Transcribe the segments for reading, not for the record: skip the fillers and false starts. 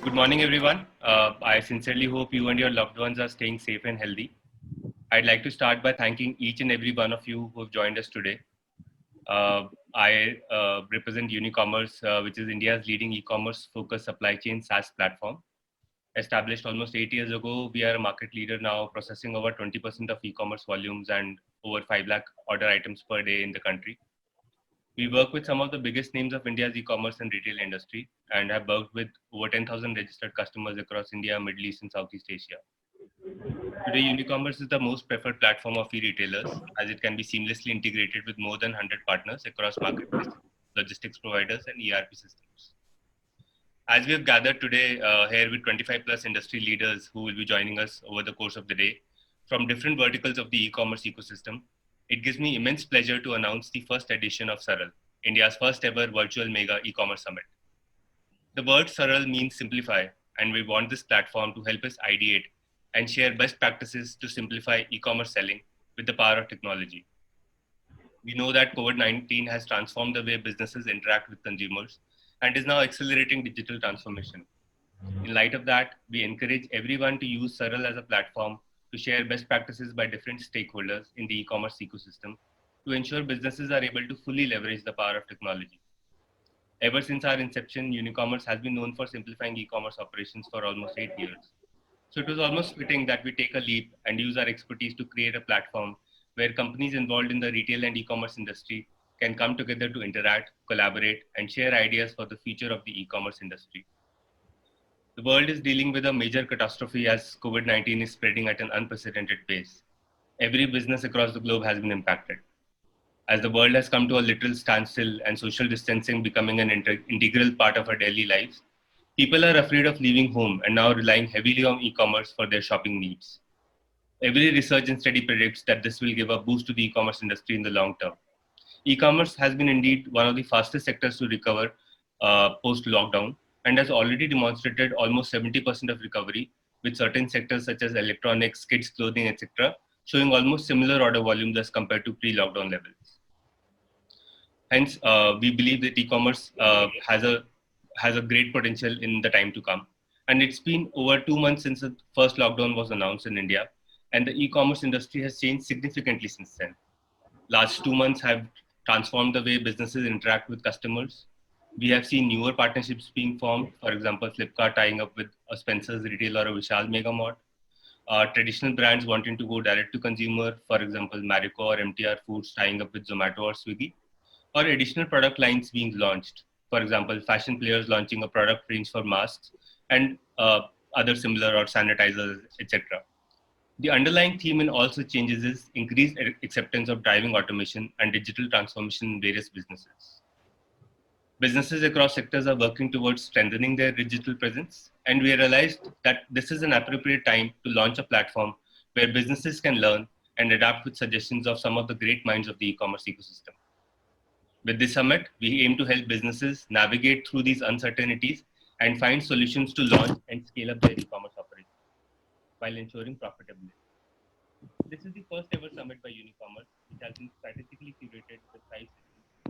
Good morning, everyone. I sincerely hope you and your loved ones are staying safe and healthy. I'd like to start by thanking each and every one of you who have joined us today. I represent Unicommerce, which is India's leading e-commerce focused supply chain SaaS platform. Established almost 8 years ago, we are a market leader now, processing over 20% of e-commerce volumes and over 5 lakh order items per day in the country. We work with some of the biggest names of India's e-commerce and retail industry and have worked with over 10,000 registered customers across India, Middle East, and Southeast Asia. Today, Unicommerce is the most preferred platform of e-retailers as it can be seamlessly integrated with more than 100 partners across marketplaces, logistics providers, and ERP systems. As we have gathered today here with 25 plus industry leaders who will be joining us over the course of the day from different verticals of the e-commerce ecosystem, it gives me immense pleasure to announce the first edition of Saral, India's first ever virtual mega e-commerce summit. The word Saral means simplify, and we want this platform to help us ideate and share best practices to simplify e-commerce selling with the power of technology. We know that COVID-19 has transformed the way businesses interact with consumers and is now accelerating digital transformation. In light of that, we encourage everyone to use Saral as a platform to share best practices by different stakeholders in the e-commerce ecosystem to ensure businesses are able to fully leverage the power of technology. Ever since our inception, Unicommerce has been known for simplifying e-commerce operations for almost 8 years. So it was almost fitting that we take a leap and use our expertise to create a platform where companies involved in the retail and e-commerce industry can come together to interact, collaborate, and share ideas for the future of the e-commerce industry. The world is dealing with a major catastrophe as COVID-19 is spreading at an unprecedented pace. Every business across the globe has been impacted. As the world has come to a literal standstill and social distancing becoming an integral part of our daily lives, people are afraid of leaving home and now relying heavily on e-commerce for their shopping needs. Every research and study predicts that this will give a boost to the e-commerce industry in the long term. E-commerce has been indeed one of the fastest sectors to recover post-lockdown and has already demonstrated almost 70% of recovery, with certain sectors such as electronics, kids' clothing, etc., showing almost similar order volumes as compared to pre-lockdown levels. Hence, we believe that e-commerce has a great potential in the time to come. And it's been over 2 months since the first lockdown was announced in India, and the e-commerce industry has changed significantly since then. Last 2 months have transformed the way businesses interact with customers. We have seen newer partnerships being formed. For example, Flipkart tying up with a Spencer's Retail or a Vishal Mega Mart. Traditional brands wanting to go direct to consumer, for example, Marico or MTR Foods tying up with Zomato or Swiggy, or additional product lines being launched. For example, fashion players launching a product range for masks and other similar or sanitizers, etc. The underlying theme in all such changes is increased acceptance of driving automation and digital transformation in various businesses. Businesses across sectors are working towards strengthening their digital presence, and we realized that this is an appropriate time to launch a platform where businesses can learn and adapt with suggestions of some of the great minds of the e-commerce ecosystem. With this summit, we aim to help businesses navigate through these uncertainties and find solutions to launch and scale up their e-commerce operations while ensuring profitability. This is the first ever summit by Unicommerce, which has been strategically curated with 5 sessions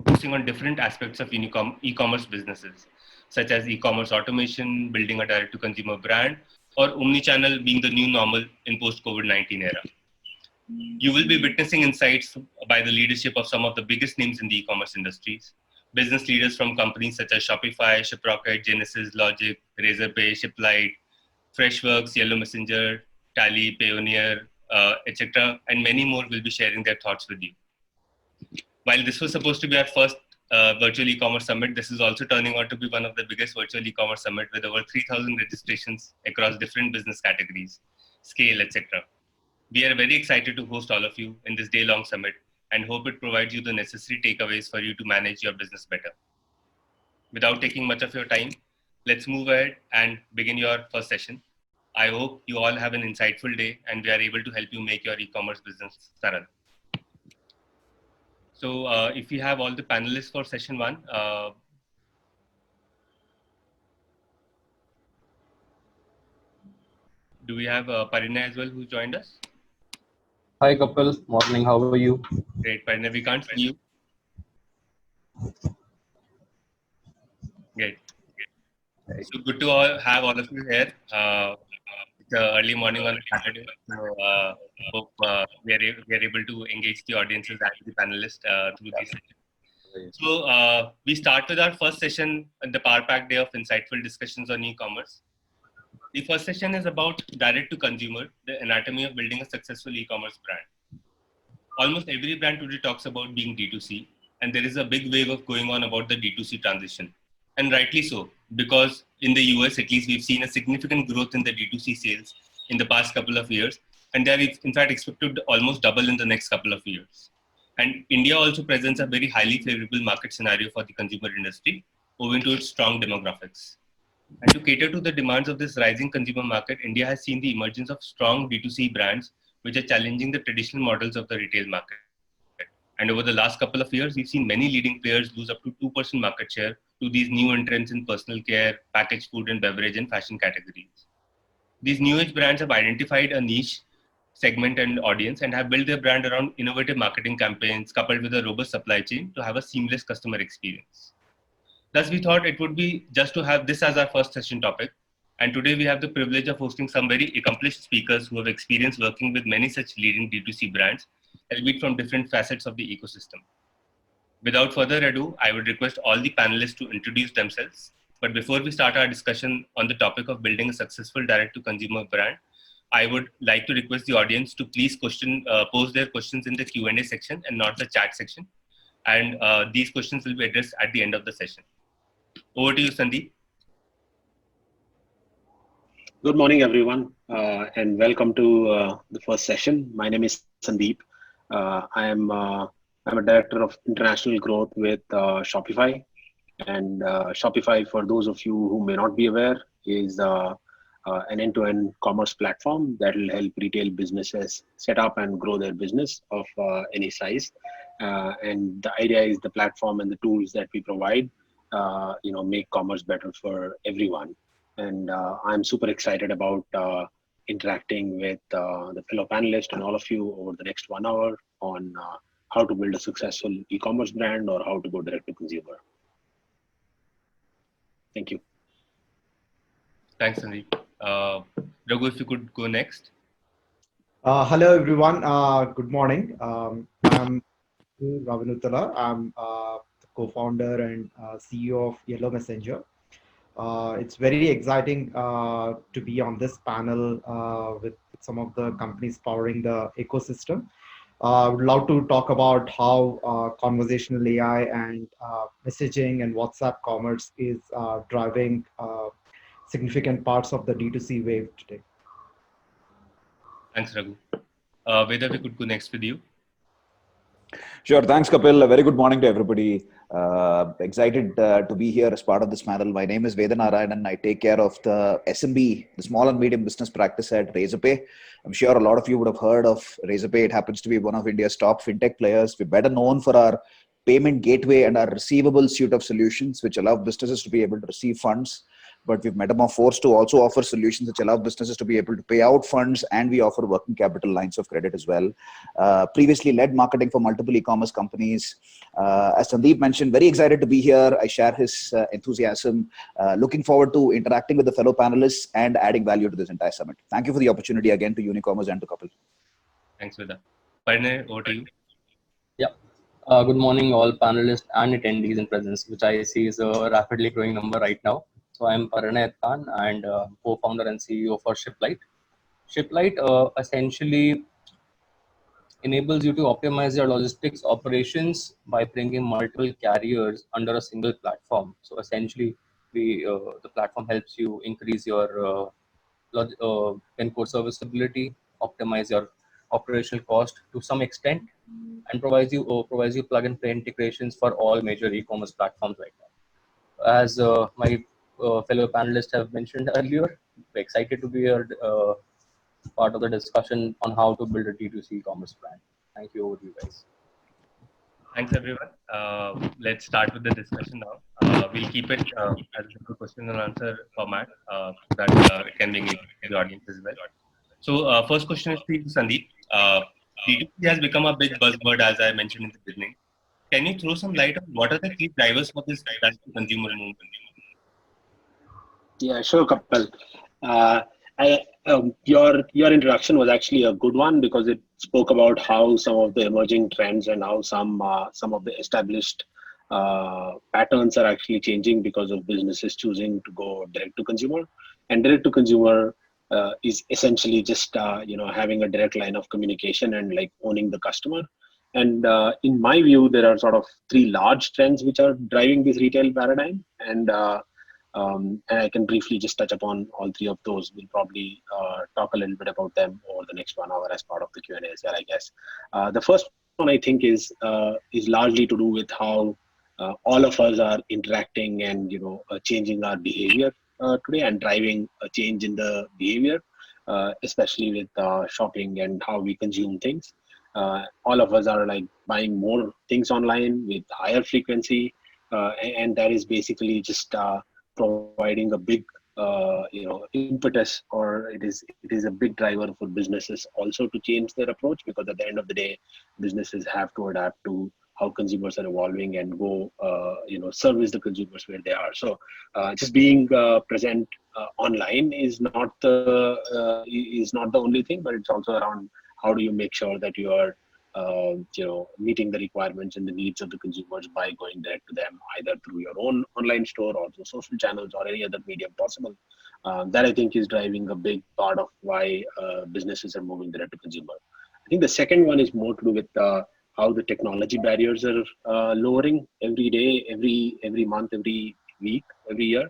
focusing on different aspects of e-commerce businesses, such as e-commerce automation, building a direct-to-consumer brand, or omnichannel being the new normal in post-COVID-19 era. You will be witnessing insights by the leadership of some of the biggest names in the e-commerce industries. Business leaders from companies such as Shopify, Shiprocket, Genesis, Logic, Razorpay, Shiplite, Freshworks, Yellow Messenger, Tally, Payoneer, etc., and many more will be sharing their thoughts with you. While this was supposed to be our first virtual e-commerce summit, this is also turning out to be one of the biggest virtual e-commerce summit with over 3,000 registrations across different business categories, scale, etc. We are very excited to host all of you in this day-long summit and hope it provides you the necessary takeaways for you to manage your business better. Without taking much of your time, let's move ahead and begin your first session. I hope you all have an insightful day and we are able to help you make your e-commerce business Saral. So if you have all the panelists for session 1, do we have Parinay as well who joined us? Hi Kapil, morning, how are you? Great, Parinay, we can't see you. Great. So good to have all of you here. It's early morning on a Saturday, so hope we are able to engage the audiences and the panelists through this session. So we start with our first session on the Power Pack Day of insightful discussions on e-commerce. The first session is about direct to consumer, the anatomy of building a successful e-commerce brand. Almost every brand today talks about being D2C, and there is a big wave of going on about the D2C transition. And rightly so, because in the US, at least, we've seen a significant growth in the D2C sales in the past couple of years, and they are in fact expected to almost double in the next couple of years. And India also presents a very highly favorable market scenario for the consumer industry, owing to its strong demographics. And to cater to the demands of this rising consumer market, India has seen the emergence of strong D2C brands which are challenging the traditional models of the retail market. And over the last couple of years, we've seen many leading players lose up to 2% market share to these new entrants in personal care, packaged food and beverage, and fashion categories. These new age brands have identified a niche segment and audience and have built their brand around innovative marketing campaigns coupled with a robust supply chain to have a seamless customer experience. Thus, we thought it would be just to have this as our first session topic. And today we have the privilege of hosting some very accomplished speakers who have experience working with many such leading D2C brands, albeit from different facets of the ecosystem. Without further ado, I would request all the panelists to introduce themselves. But before we start our discussion on the topic of building a successful direct-to-consumer brand, I would like to request the audience to please pose their questions in the Q&A section and not the chat section. And these questions will be addressed at the end of the session. Over to you, Sandeep. Good morning, everyone, and welcome to the first session. My name is Sandeep. I'm a director of international growth with Shopify. And Shopify, for those of you who may not be aware, is an end-to-end commerce platform that will help retail businesses set up and grow their business of any size. And the idea is the platform and the tools that we provide make commerce better for everyone. And I'm super excited about interacting with the fellow panelists and all of you over the next 1 hour on how to build a successful e-commerce brand or how to go direct to consumer. Thank you. Thanks, Sandeep. Raghu, if you could go next. Hello, everyone. Good morning. I'm Ravinuthala. I'm the co-founder and CEO of Yellow Messenger. It's very exciting to be on this panel with some of the companies powering the ecosystem. I would love to talk about how conversational AI and messaging and WhatsApp commerce is driving significant parts of the D2C wave today. Thanks, Raghu. Veda, we could go next with you. Sure. Thanks, Kapil. A very good morning to everybody. Excited to be here as part of this panel. My name is Veda Narayanan and I take care of the SMB, the small and medium business practice at Razorpay. I'm sure a lot of you would have heard of Razorpay. It happens to be one of India's top fintech players. We're better known for our payment gateway and our receivable suite of solutions, which allow businesses to be able to receive funds. But we've metamorphosed to also offer solutions which allow businesses to be able to pay out funds, and we offer working capital lines of credit as well. Previously led marketing for multiple e-commerce companies. As Sandeep mentioned, very excited to be here. I share his enthusiasm. Looking forward to interacting with the fellow panelists and adding value to this entire summit. Thank you for the opportunity again to Unicommerce and to Kapil. Thanks, Veda. Parnay, over to you. Yeah. Good morning, all panelists and attendees in presence, which I see is a rapidly growing number right now. So I'm Parnay Khan and co-founder and CEO for Shiplight. Shiplight essentially enables you to optimize your logistics operations by bringing multiple carriers under a single platform. So essentially, the platform helps you increase your pin code serviceability, optimize your operational cost to some extent, and provides you plug and play integrations for all major e-commerce platforms right now. As my fellow panelists have mentioned earlier, we're excited to be here, part of the discussion on how to build a D2C e-commerce brand. Thank you. Over to you guys. Thanks, everyone. Let's start with the discussion now. We'll keep it as a question and answer format so that it can be engaged with the audience as well. So first question is to you, Sandeep. D2C has become a big buzzword, as I mentioned in the beginning. Can you throw some light on what are the key drivers for this direct-to-consumer movement? Yeah, sure, Kapil. Uh, your introduction was actually a good one because it spoke about how some of the emerging trends and how some of the established patterns are actually changing because of businesses choosing to go direct to consumer. And direct to consumer is essentially just having a direct line of communication and like owning the customer. And in my view, there are sort of three large trends which are driving this retail paradigm. And I can briefly just touch upon all three of those. We'll probably talk a little bit about them over the next 1 hour as part of the Q&A as well, I guess. The first one I think is largely to do with how all of us are interacting and changing our behavior today and driving a change in the behavior, especially with shopping and how we consume things. All of us are like buying more things online with higher frequency, and that is basically just providing a big impetus, or it is a big driver for businesses also to change their approach, because at the end of the day businesses have to adapt to how consumers are evolving and go service the consumers where they are. So just being present online is not the only thing, but it's also around how do you make sure that you are meeting the requirements and the needs of the consumers by going direct to them, either through your own online store or through social channels or any other medium possible. That I think is driving a big part of why businesses are moving direct to consumer. I think the second one is more to do with how the technology barriers are lowering every day, every month, every week, every year.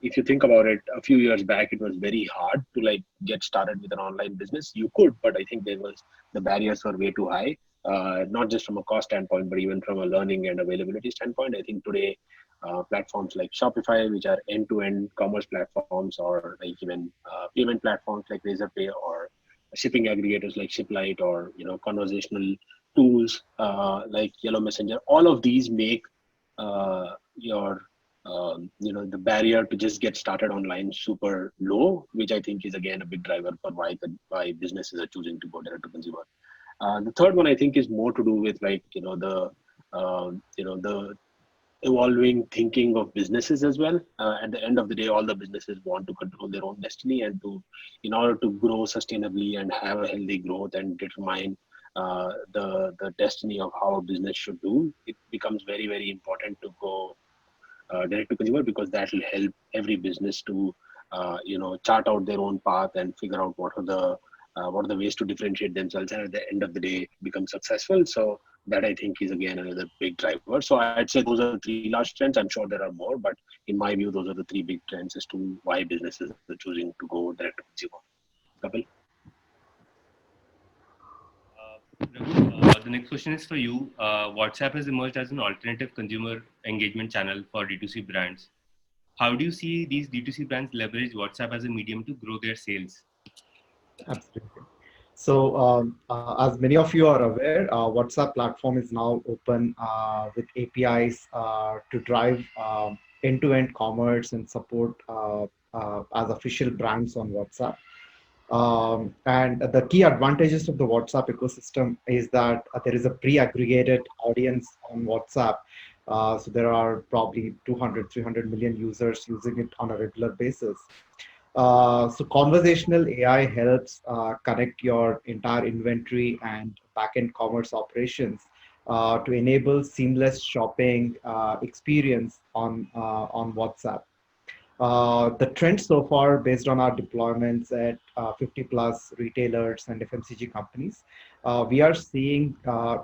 If you think about it, a few years back, it was very hard to like get started with an online business. You could, but I think the barriers were way too high, not just from a cost standpoint, but even from a learning and availability standpoint. I think today, platforms like Shopify, which are end-to-end commerce platforms, or like even payment platforms like Razorpay, or shipping aggregators like Shiplite, or conversational tools like Yellow Messenger, all of these make your the barrier to just get started online super low, which I think is again a big driver for why businesses are choosing to go direct to consumer. The third one I think is more to do with like the evolving thinking of businesses as well. At the end of the day, all the businesses want to control their own destiny, and in order to grow sustainably and have a healthy growth and determine the destiny of how a business should do, it becomes very, very important to go direct to consumer, because that will help every business to chart out their own path and figure out what are the ways to differentiate themselves, and at the end of the day become successful. So that I think is again another big driver. So I'd say those are the three large trends. I'm sure there are more, but in my view, those are the three big trends as to why businesses are choosing to go direct to consumer. Kapil? Raghu, the next question is for you. WhatsApp has emerged as an alternative consumer engagement channel for D2C brands. How do you see these D2C brands leverage WhatsApp as a medium to grow their sales? Absolutely. So, as many of you are aware, WhatsApp platform is now open with APIs to drive end-to-end commerce and support as official brands on WhatsApp. And the key advantages of the WhatsApp ecosystem is that there is a pre-aggregated audience on WhatsApp. So there are probably 200, 300 million users using it on a regular basis. So conversational AI helps connect your entire inventory and backend commerce operations to enable seamless shopping experience on WhatsApp. The trend so far, based on our deployments at 50 plus retailers and FMCG companies, we are seeing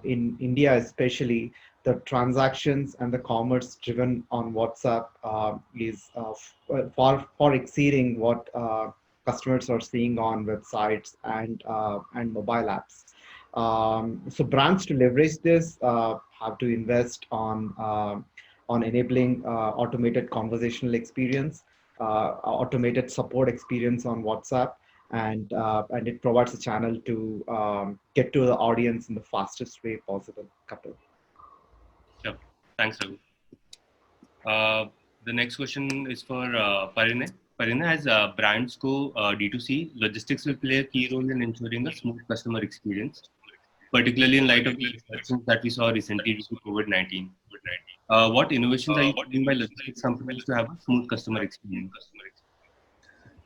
in India especially, the transactions and the commerce driven on WhatsApp is far exceeding what customers are seeing on websites and mobile apps. So brands to leverage this have to invest on enabling automated conversational experience, automated support experience on WhatsApp, and it provides a channel to get to the audience in the fastest way possible. Kapil. Sure. Thanks, Raghu. The next question is for Parinay. Parinay, as brands go D2C, logistics will play a key role in ensuring a smooth customer experience, particularly in light of the disruptions that we saw recently due to COVID-19. What innovations are you doing by logistics companies to have a smooth customer experience?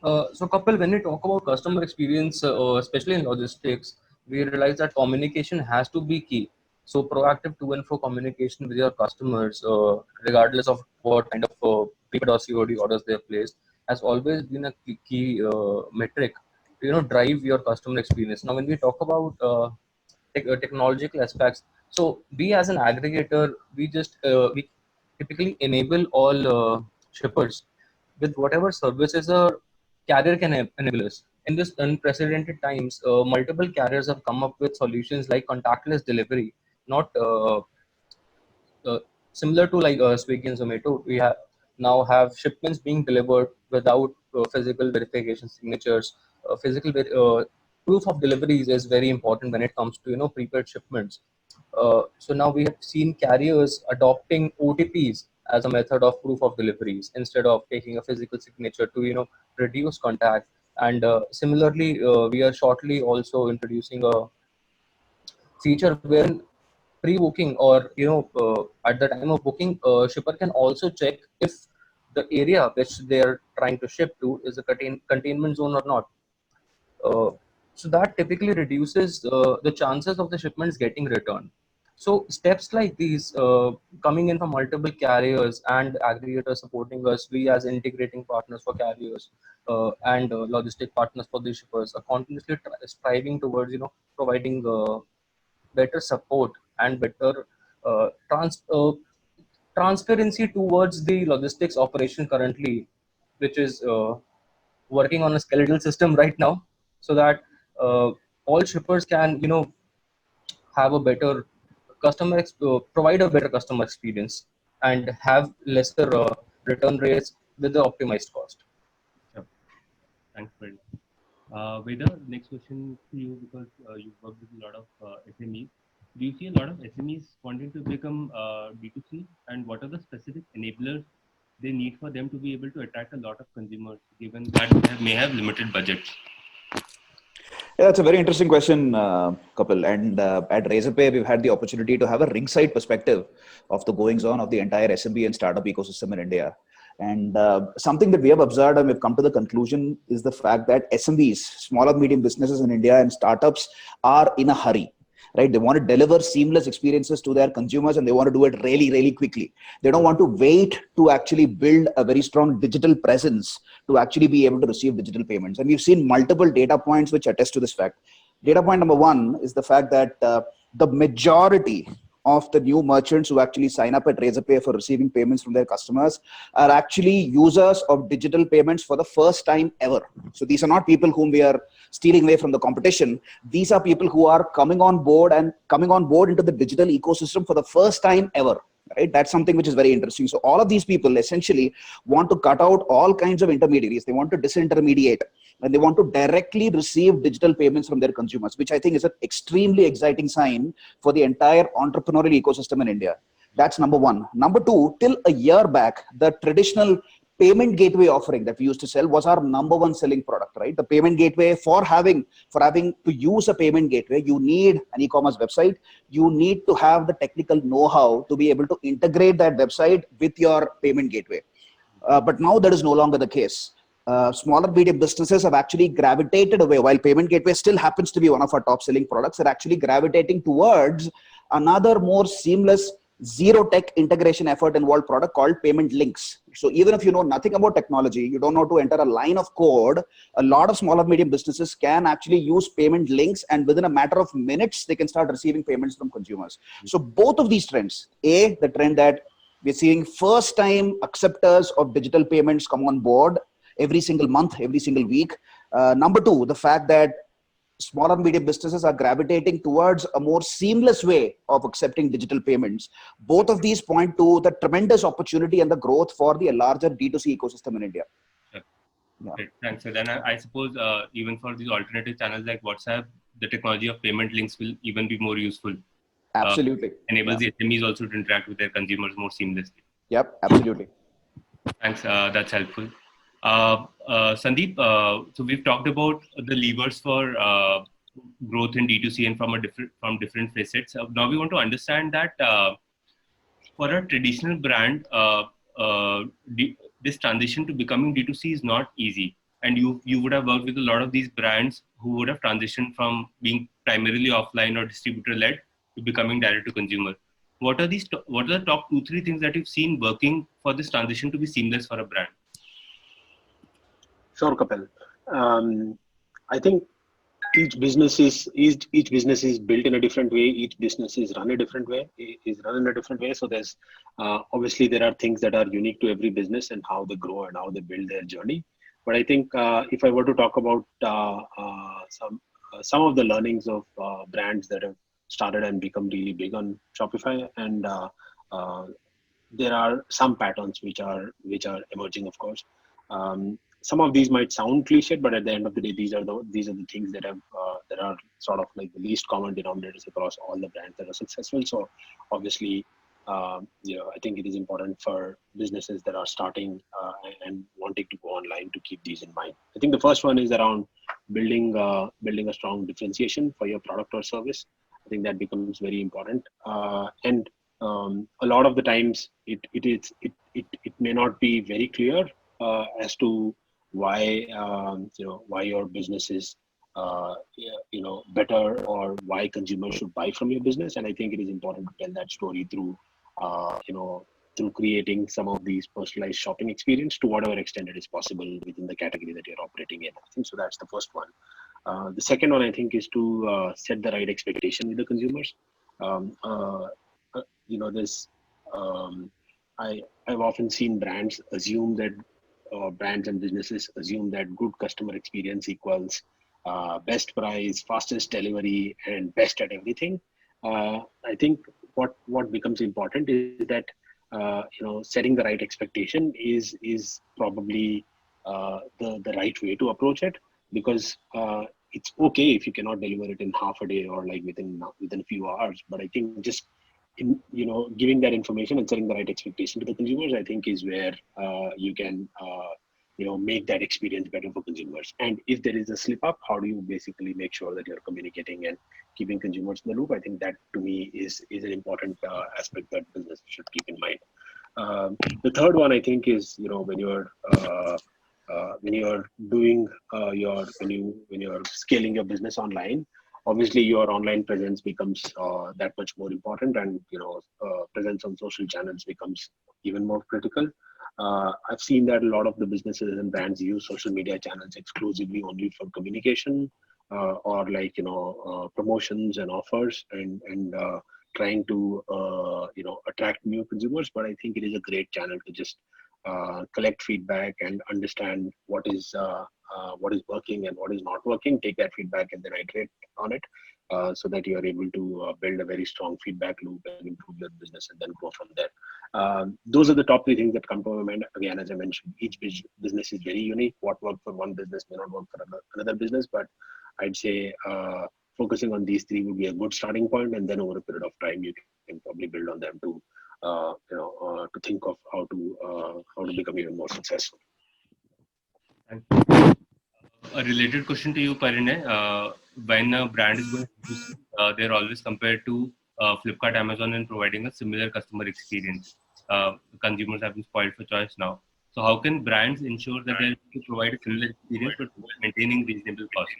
So, Kapil, when we talk about customer experience, especially in logistics, we realize that communication has to be key. So, proactive to and fro communication with your customers, regardless of what kind of prepaid or COD orders they have placed, has always been a key metric to drive your customer experience. Now, when we talk about technological aspects, so we as an aggregator, we typically enable all shippers with whatever services a carrier can enable us. In this unprecedented times, multiple carriers have come up with solutions like contactless delivery, not uh, similar to like Swiggy and Zomato. We have now have shipments being delivered without physical verification signatures. Proof of deliveries is very important when it comes to prepaid shipments. So now we have seen carriers adopting OTPs as a method of proof of deliveries instead of taking a physical signature to reduce contact. And similarly, we are shortly also introducing a feature wherein pre-booking or at the time of booking, shipper can also check if the area which they are trying to ship to is a containment zone or not. uh, so that typically reduces the chances of the shipments getting returned. So steps like these, coming in from multiple carriers and aggregators supporting us, we as integrating partners for carriers and logistic partners for the shippers, are continuously striving towards providing better support and better uh, trans transparency towards the logistics operation currently, which is working on a skeletal system right now, so that all shippers can have a better provide a better customer experience and have lesser return rates with the optimized cost. Sure. Thanks, Fred. Veda, next question to you, because you've worked with a lot of SMEs. Do you see a lot of SMEs wanting to become B2C, and what are the specific enablers they need for them to be able to attract a lot of consumers, given that they may have limited budgets? Yeah, that's a very interesting question, Kapil. And at Razorpay, we've had the opportunity to have a ringside perspective of the goings on of the entire SMB and startup ecosystem in India. And something that we have observed and we've come to the conclusion is the fact that SMBs, small or medium businesses in India, and startups are in a hurry. Right? They want to deliver seamless experiences to their consumers, and they want to do it really, really quickly. They don't want to wait to actually build a very strong digital presence to actually be able to receive digital payments. And we've seen multiple data points which attest to this fact. Data point number one is the fact that the majority of the new merchants who actually sign up at Razorpay for receiving payments from their customers are actually users of digital payments for the first time ever. So these are not people whom we are stealing away from the competition. These are people who are coming on board into the digital ecosystem for the first time ever. Right? That's something which is very interesting. So all of these people essentially want to cut out all kinds of intermediaries. They want to disintermediate, and they want to directly receive digital payments from their consumers, which I think is an extremely exciting sign for the entire entrepreneurial ecosystem in India. That's number one. Number two, till a year back, the traditional payment gateway offering that we used to sell was our number one selling product, right? The payment gateway, for having to use a payment gateway, you need an e-commerce website. You need to have the technical know-how to be able to integrate that website with your payment gateway. But now that is no longer the case. Smaller medium businesses have actually gravitated away. While payment gateway still happens to be one of our top selling products, they're actually gravitating towards another more seamless zero tech integration effort involved product called payment links. So even if you know nothing about technology, you don't know to enter a line of code, a lot of small or medium businesses can actually use payment links, and within a matter of minutes, they can start receiving payments from consumers. So both of these trends, the trend that we're seeing first time acceptors of digital payments come on board every single month, every single week. Number two, the fact that small and medium businesses are gravitating towards a more seamless way of accepting digital payments. Both of these point to the tremendous opportunity and the growth for the larger D2C ecosystem in India. Sure. Yeah. Great. Thanks. So then I suppose even for these alternative channels like WhatsApp, the technology of payment links will even be more useful. Absolutely. Enables the SMEs also to interact with their consumers more seamlessly. Yep, absolutely. Thanks. That's helpful. Sandeep, so we've talked about the levers for growth in D2C and from different facets. Now we want to understand that for a traditional brand, this transition to becoming D2C is not easy. And you would have worked with a lot of these brands who would have transitioned from being primarily offline or distributor led to becoming direct to consumer. What are the top 2-3 things that you've seen working for this transition to be seamless for a brand? Sure, Kapil. I think each business is built in a different way. Each business is run a different way. So there's obviously there are things that are unique to every business and how they grow and how they build their journey. But I think if I were to talk about some of the learnings of brands that have started and become really big on Shopify, and there are some patterns which are emerging, of course. Some of these might sound cliched, but at the end of the day, these are the things that are sort of like the least common denominators across all the brands that are successful. So obviously, I think it is important for businesses that are starting and wanting to go online to keep these in mind. I think the first one is around building a strong differentiation for your product or service. I think that becomes very important, and a lot of the times it may not be very clear as to why why your business is better, or why consumers should buy from your business. And I think it is important to tell that story through through creating some of these personalized shopping experience to whatever extent it is possible within the category that you're operating in. I think so. That's the first one. The second one, I think, is to set the right expectation with the consumers. I've often seen brands assume that brands and businesses assume that good customer experience equals best price, fastest delivery, and best at everything. I think what becomes important is that setting the right expectation is probably the right way to approach it, because it's okay if you cannot deliver it in half a day or like within a few hours. But I think just giving that information and setting the right expectation to the consumers, I think, is where you can make that experience better for consumers. And if there is a slip up, how do you basically make sure that you're communicating and keeping consumers in the loop? I think that, to me, is an important aspect that business should keep in mind. The third one, I think, is when you're doing when you're scaling your business online, obviously your online presence becomes that much more important, and presence on social channels becomes even more critical. I've seen that a lot of the businesses and brands use social media channels exclusively only for communication, or like promotions and offers, and trying to attract new consumers. But I think it is a great channel to just collect feedback and understand what is working and what is not working, take that feedback and then iterate on it, so that you are able to build a very strong feedback loop and improve your business and then go from there. Those are the top 3 things that come to my mind. Again, as I mentioned, each business is very unique. What worked for one business may not work for another business, but I'd say focusing on these 3 would be a good starting point, and then over a period of time you can probably build on them to to think of how to become even more successful. Thank you. A related question to you, Parinay. When a brand is going to they're always compared to Flipkart, Amazon, and providing a similar customer experience. Consumers have been spoiled for choice now. So how can brands ensure that they're able to provide a similar experience but maintaining reasonable cost?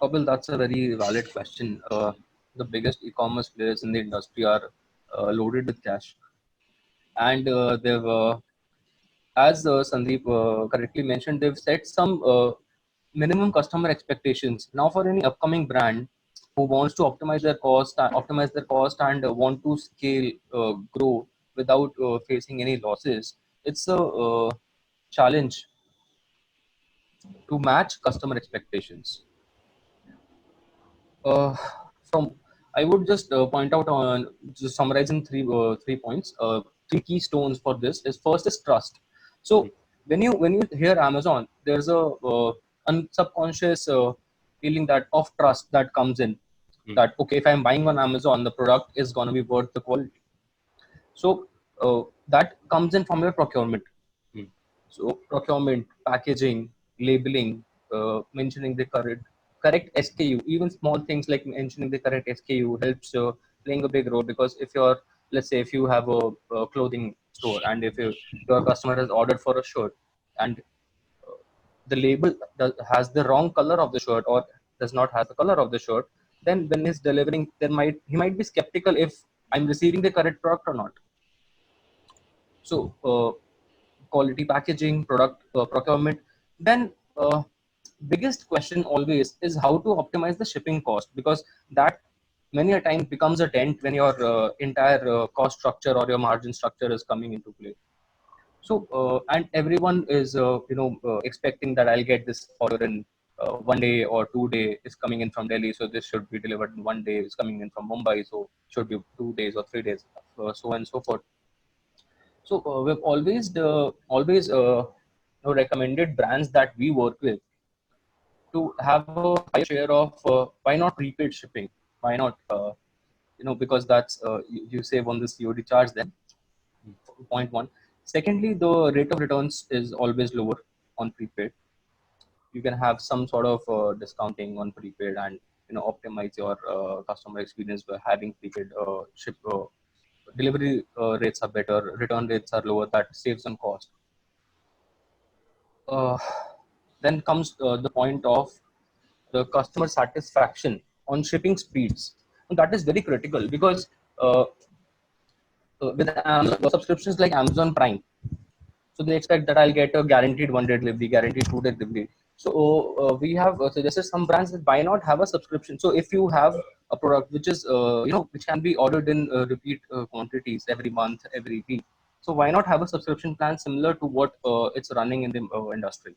Kapil, that's a very valid question. The biggest e-commerce players in the industry are loaded with cash, and they've, as Sandeep correctly mentioned, they've set some minimum customer expectations. Now, for any upcoming brand who wants to optimize their cost, and want to scale, grow without facing any losses, it's a challenge to match customer expectations. From I would just point out, on just summarizing 3 points. 3 keystones for this is: first is trust. So when you hear Amazon, there's a subconscious feeling that of trust that comes in. That okay, if I'm buying on Amazon, the product is gonna be worth the quality. So that comes in from your procurement. So procurement, packaging, labeling, mentioning the correct SKU, even small things like mentioning the correct SKU helps playing a big role, because if you're, let's say if you have a clothing store, and if your customer has ordered for a shirt, and the label has the wrong color of the shirt, or does not have the color of the shirt, then when he's delivering, he might be skeptical if I'm receiving the correct product or not. So quality packaging, product procurement. Then biggest question always is how to optimize the shipping cost, because that many a time becomes a dent when your entire cost structure or your margin structure is coming into play. So and everyone is expecting that I'll get this order in 1 day or 2 day is coming in from Delhi, so this should be delivered in 1 day. It's coming in from Mumbai, so should be 2 days or 3 days, so on and so forth. So we've always recommended brands that we work with to have a higher share of why not prepaid shipping? Why not? Because that's you save on the COD charge then. Point one. Secondly, the rate of returns is always lower on prepaid. You can have some sort of discounting on prepaid, and optimize your customer experience by having prepaid ship. Delivery rates are better, return rates are lower, that saves on cost. Uh, then comes the point of the customer satisfaction on shipping speeds. And that is very critical, because with subscriptions like Amazon Prime, so they expect that I'll get a guaranteed 1 day delivery, guaranteed 2 day delivery. So we have suggested some brands that why not have a subscription. So if you have a product which is which can be ordered in repeat quantities every month, every week, so why not have a subscription plan similar to what it's running in the industry?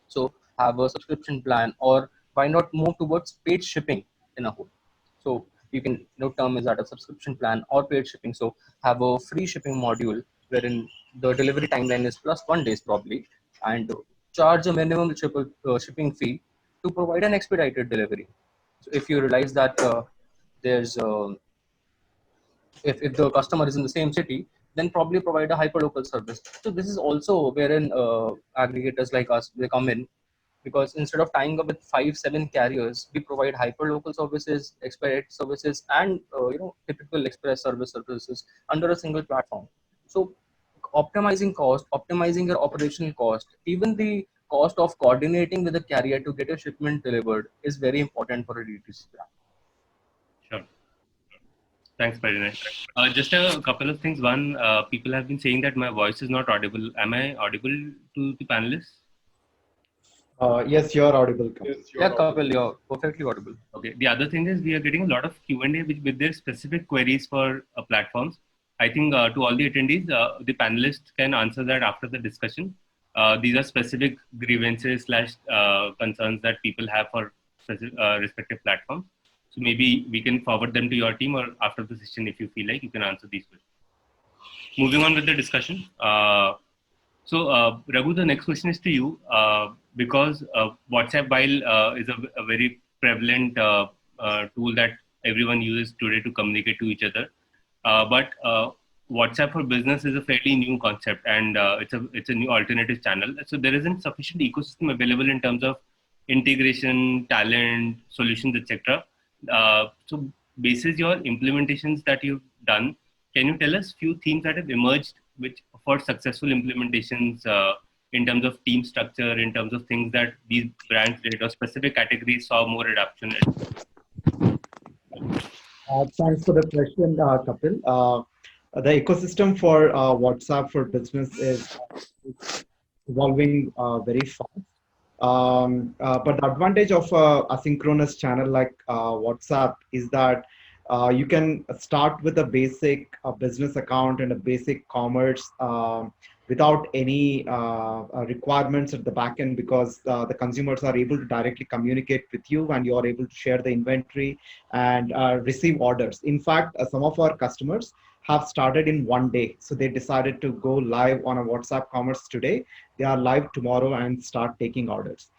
So have a subscription plan, or why not move towards paid shipping in a whole? So you can term is that a subscription plan or paid shipping. So have a free shipping module wherein the delivery timeline is plus 1 day probably, and charge a minimum shipping fee to provide an expedited delivery. So if you realize that there's if the customer is in the same city, then probably provide a hyperlocal service. So this is also wherein aggregators like us, they come in, because instead of tying up with 5-7 carriers, we provide hyperlocal services, expedite services, and typical express services under a single platform. So optimizing cost, optimizing your operational cost, even the cost of coordinating with the carrier to get a shipment delivered is very important for a D2C brand. Sure. Thanks, Parinesh. Just a couple of things. One, people have been saying that my voice is not audible. Am I audible to the panelists? Yes, you're audible. Kapil. Yeah, Kapil, you're perfectly audible. Okay. The other thing is we are getting a lot of Q&A with their specific queries for platforms. I think to all the attendees, the panelists can answer that after the discussion. These are specific grievances / concerns that people have for respective platforms. So maybe we can forward them to your team, or after the session, if you feel like, you can answer these questions. Moving on with the discussion. So Raghu, the next question is to you, because WhatsApp, while is a very prevalent tool that everyone uses today to communicate to each other, but WhatsApp for Business is a fairly new concept, and it's a new alternative channel. So there isn't sufficient ecosystem available in terms of integration, talent, solutions, etc. So basis your implementations that you've done, can you tell us few themes that have emerged which for successful implementations in terms of team structure, in terms of things that these brands did or specific categories saw more adoption? Thanks for the question, Kapil. The ecosystem for WhatsApp for Business is evolving very fast. But the advantage of a asynchronous channel like WhatsApp is that you can start with a basic business account and a basic commerce without any requirements at the back end, because the consumers are able to directly communicate with you, and you are able to share the inventory and receive orders. In fact, some of our customers have started in 1 day. So they decided to go live on a WhatsApp commerce today. They are live tomorrow and start taking orders.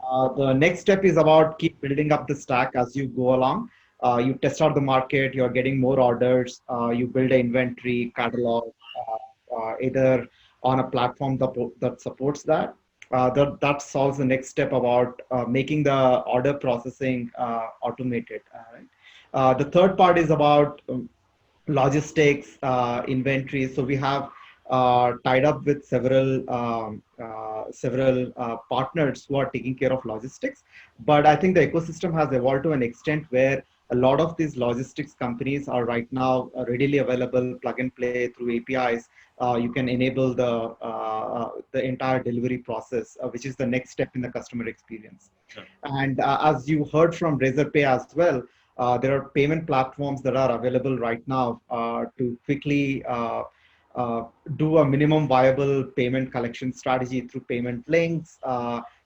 The next step is about keep building up the stack as you go along. You test out the market, you're getting more orders, you build an inventory catalog, either on a platform that supports that. That solves the next step about making the order processing automated. Right? The third part is about logistics, inventory. So we have tied up with several partners who are taking care of logistics. But I think the ecosystem has evolved to an extent where a lot of these logistics companies are right now readily available, plug and play through APIs. You can enable the entire delivery process, which is the next step in the customer experience. Sure. And as you heard from Razorpay as well, there are payment platforms that are available right now to quickly do a minimum viable payment collection strategy through payment links.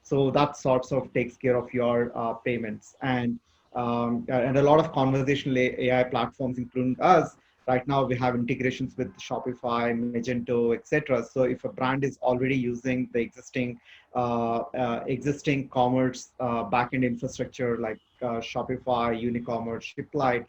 So that sorts of takes care of your payments. And a lot of conversational AI platforms, including us, right now we have integrations with Shopify, Magento, etc. So if a brand is already using the existing commerce backend infrastructure like Shopify, Unicommerce, Shiplight,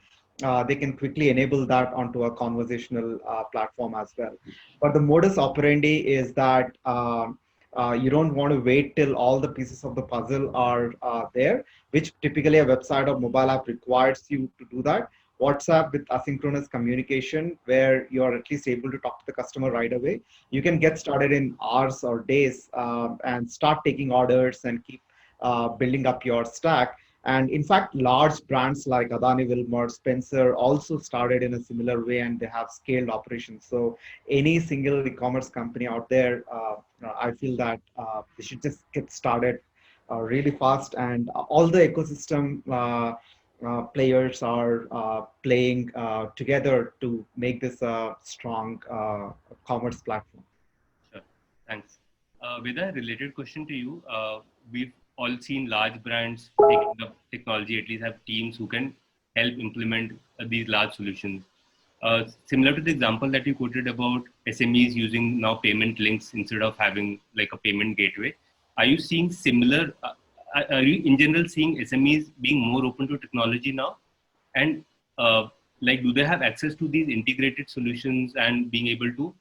they can quickly enable that onto a conversational platform as well. But the modus operandi is that you don't want to wait till all the pieces of the puzzle are there, which typically a website or mobile app requires you to do that. WhatsApp with asynchronous communication, where you're at least able to talk to the customer right away. You can get started in hours or days and start taking orders and keep building up your stack. And in fact, large brands like Adani Wilmar, Spencer also started in a similar way, and they have scaled operations. So any single e-commerce company out there, I feel that they should just get started really fast. And all the ecosystem players are playing together to make this a strong commerce platform. Sure. Thanks. With a related question to you, we've all seen large brands taking up technology, at least have teams who can help implement these large solutions. Similar to the example that you quoted about SMEs using now payment links instead of having like a payment gateway, are you seeing similar, are you in general seeing SMEs being more open to technology now? And like, do they have access to these integrated solutions and being able to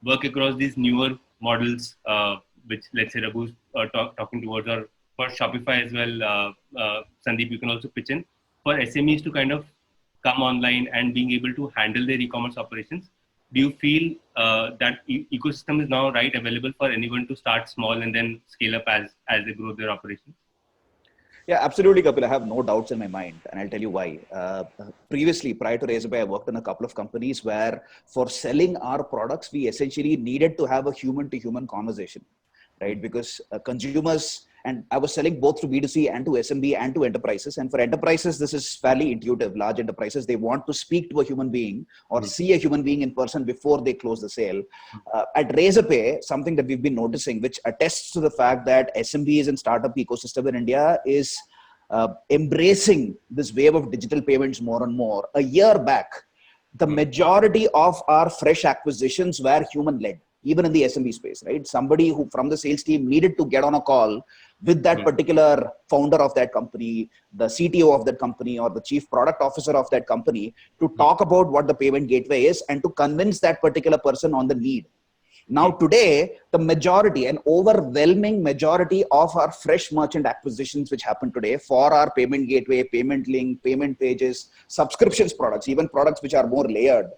work across these newer models, which let's say Raghu's talking towards, or for Shopify as well, Sandeep, you can also pitch in for SMEs to kind of come online and being able to handle their e-commerce operations. Do you feel that ecosystem is now available for anyone to start small and then scale up as they grow their operations? Yeah, absolutely, Kapil. I have no doubts in my mind, and I'll tell you why. Previously, prior to Razorpay, I worked in a couple of companies where for selling our products, we essentially needed to have a human-to-human conversation, right? Because consumers, and I was selling both to B2C and to SMB and to enterprises. And for enterprises, this is fairly intuitive. Large enterprises, they want to speak to a human being or see a human being in person before they close the sale. At Razorpay, something that we've been noticing, which attests to the fact that SMBs and startup ecosystem in India is embracing this wave of digital payments more and more. A year back, the majority of our fresh acquisitions were human-led, even in the SMB space, right? Somebody who from the sales team needed to get on a call with that particular founder of that company, the CTO of that company, or the chief product officer of that company to talk about what the payment gateway is and to convince that particular person on the need. Now today, the majority, an overwhelming majority of our fresh merchant acquisitions which happen today for our payment gateway, payment link, payment pages, subscriptions products, even products which are more layered,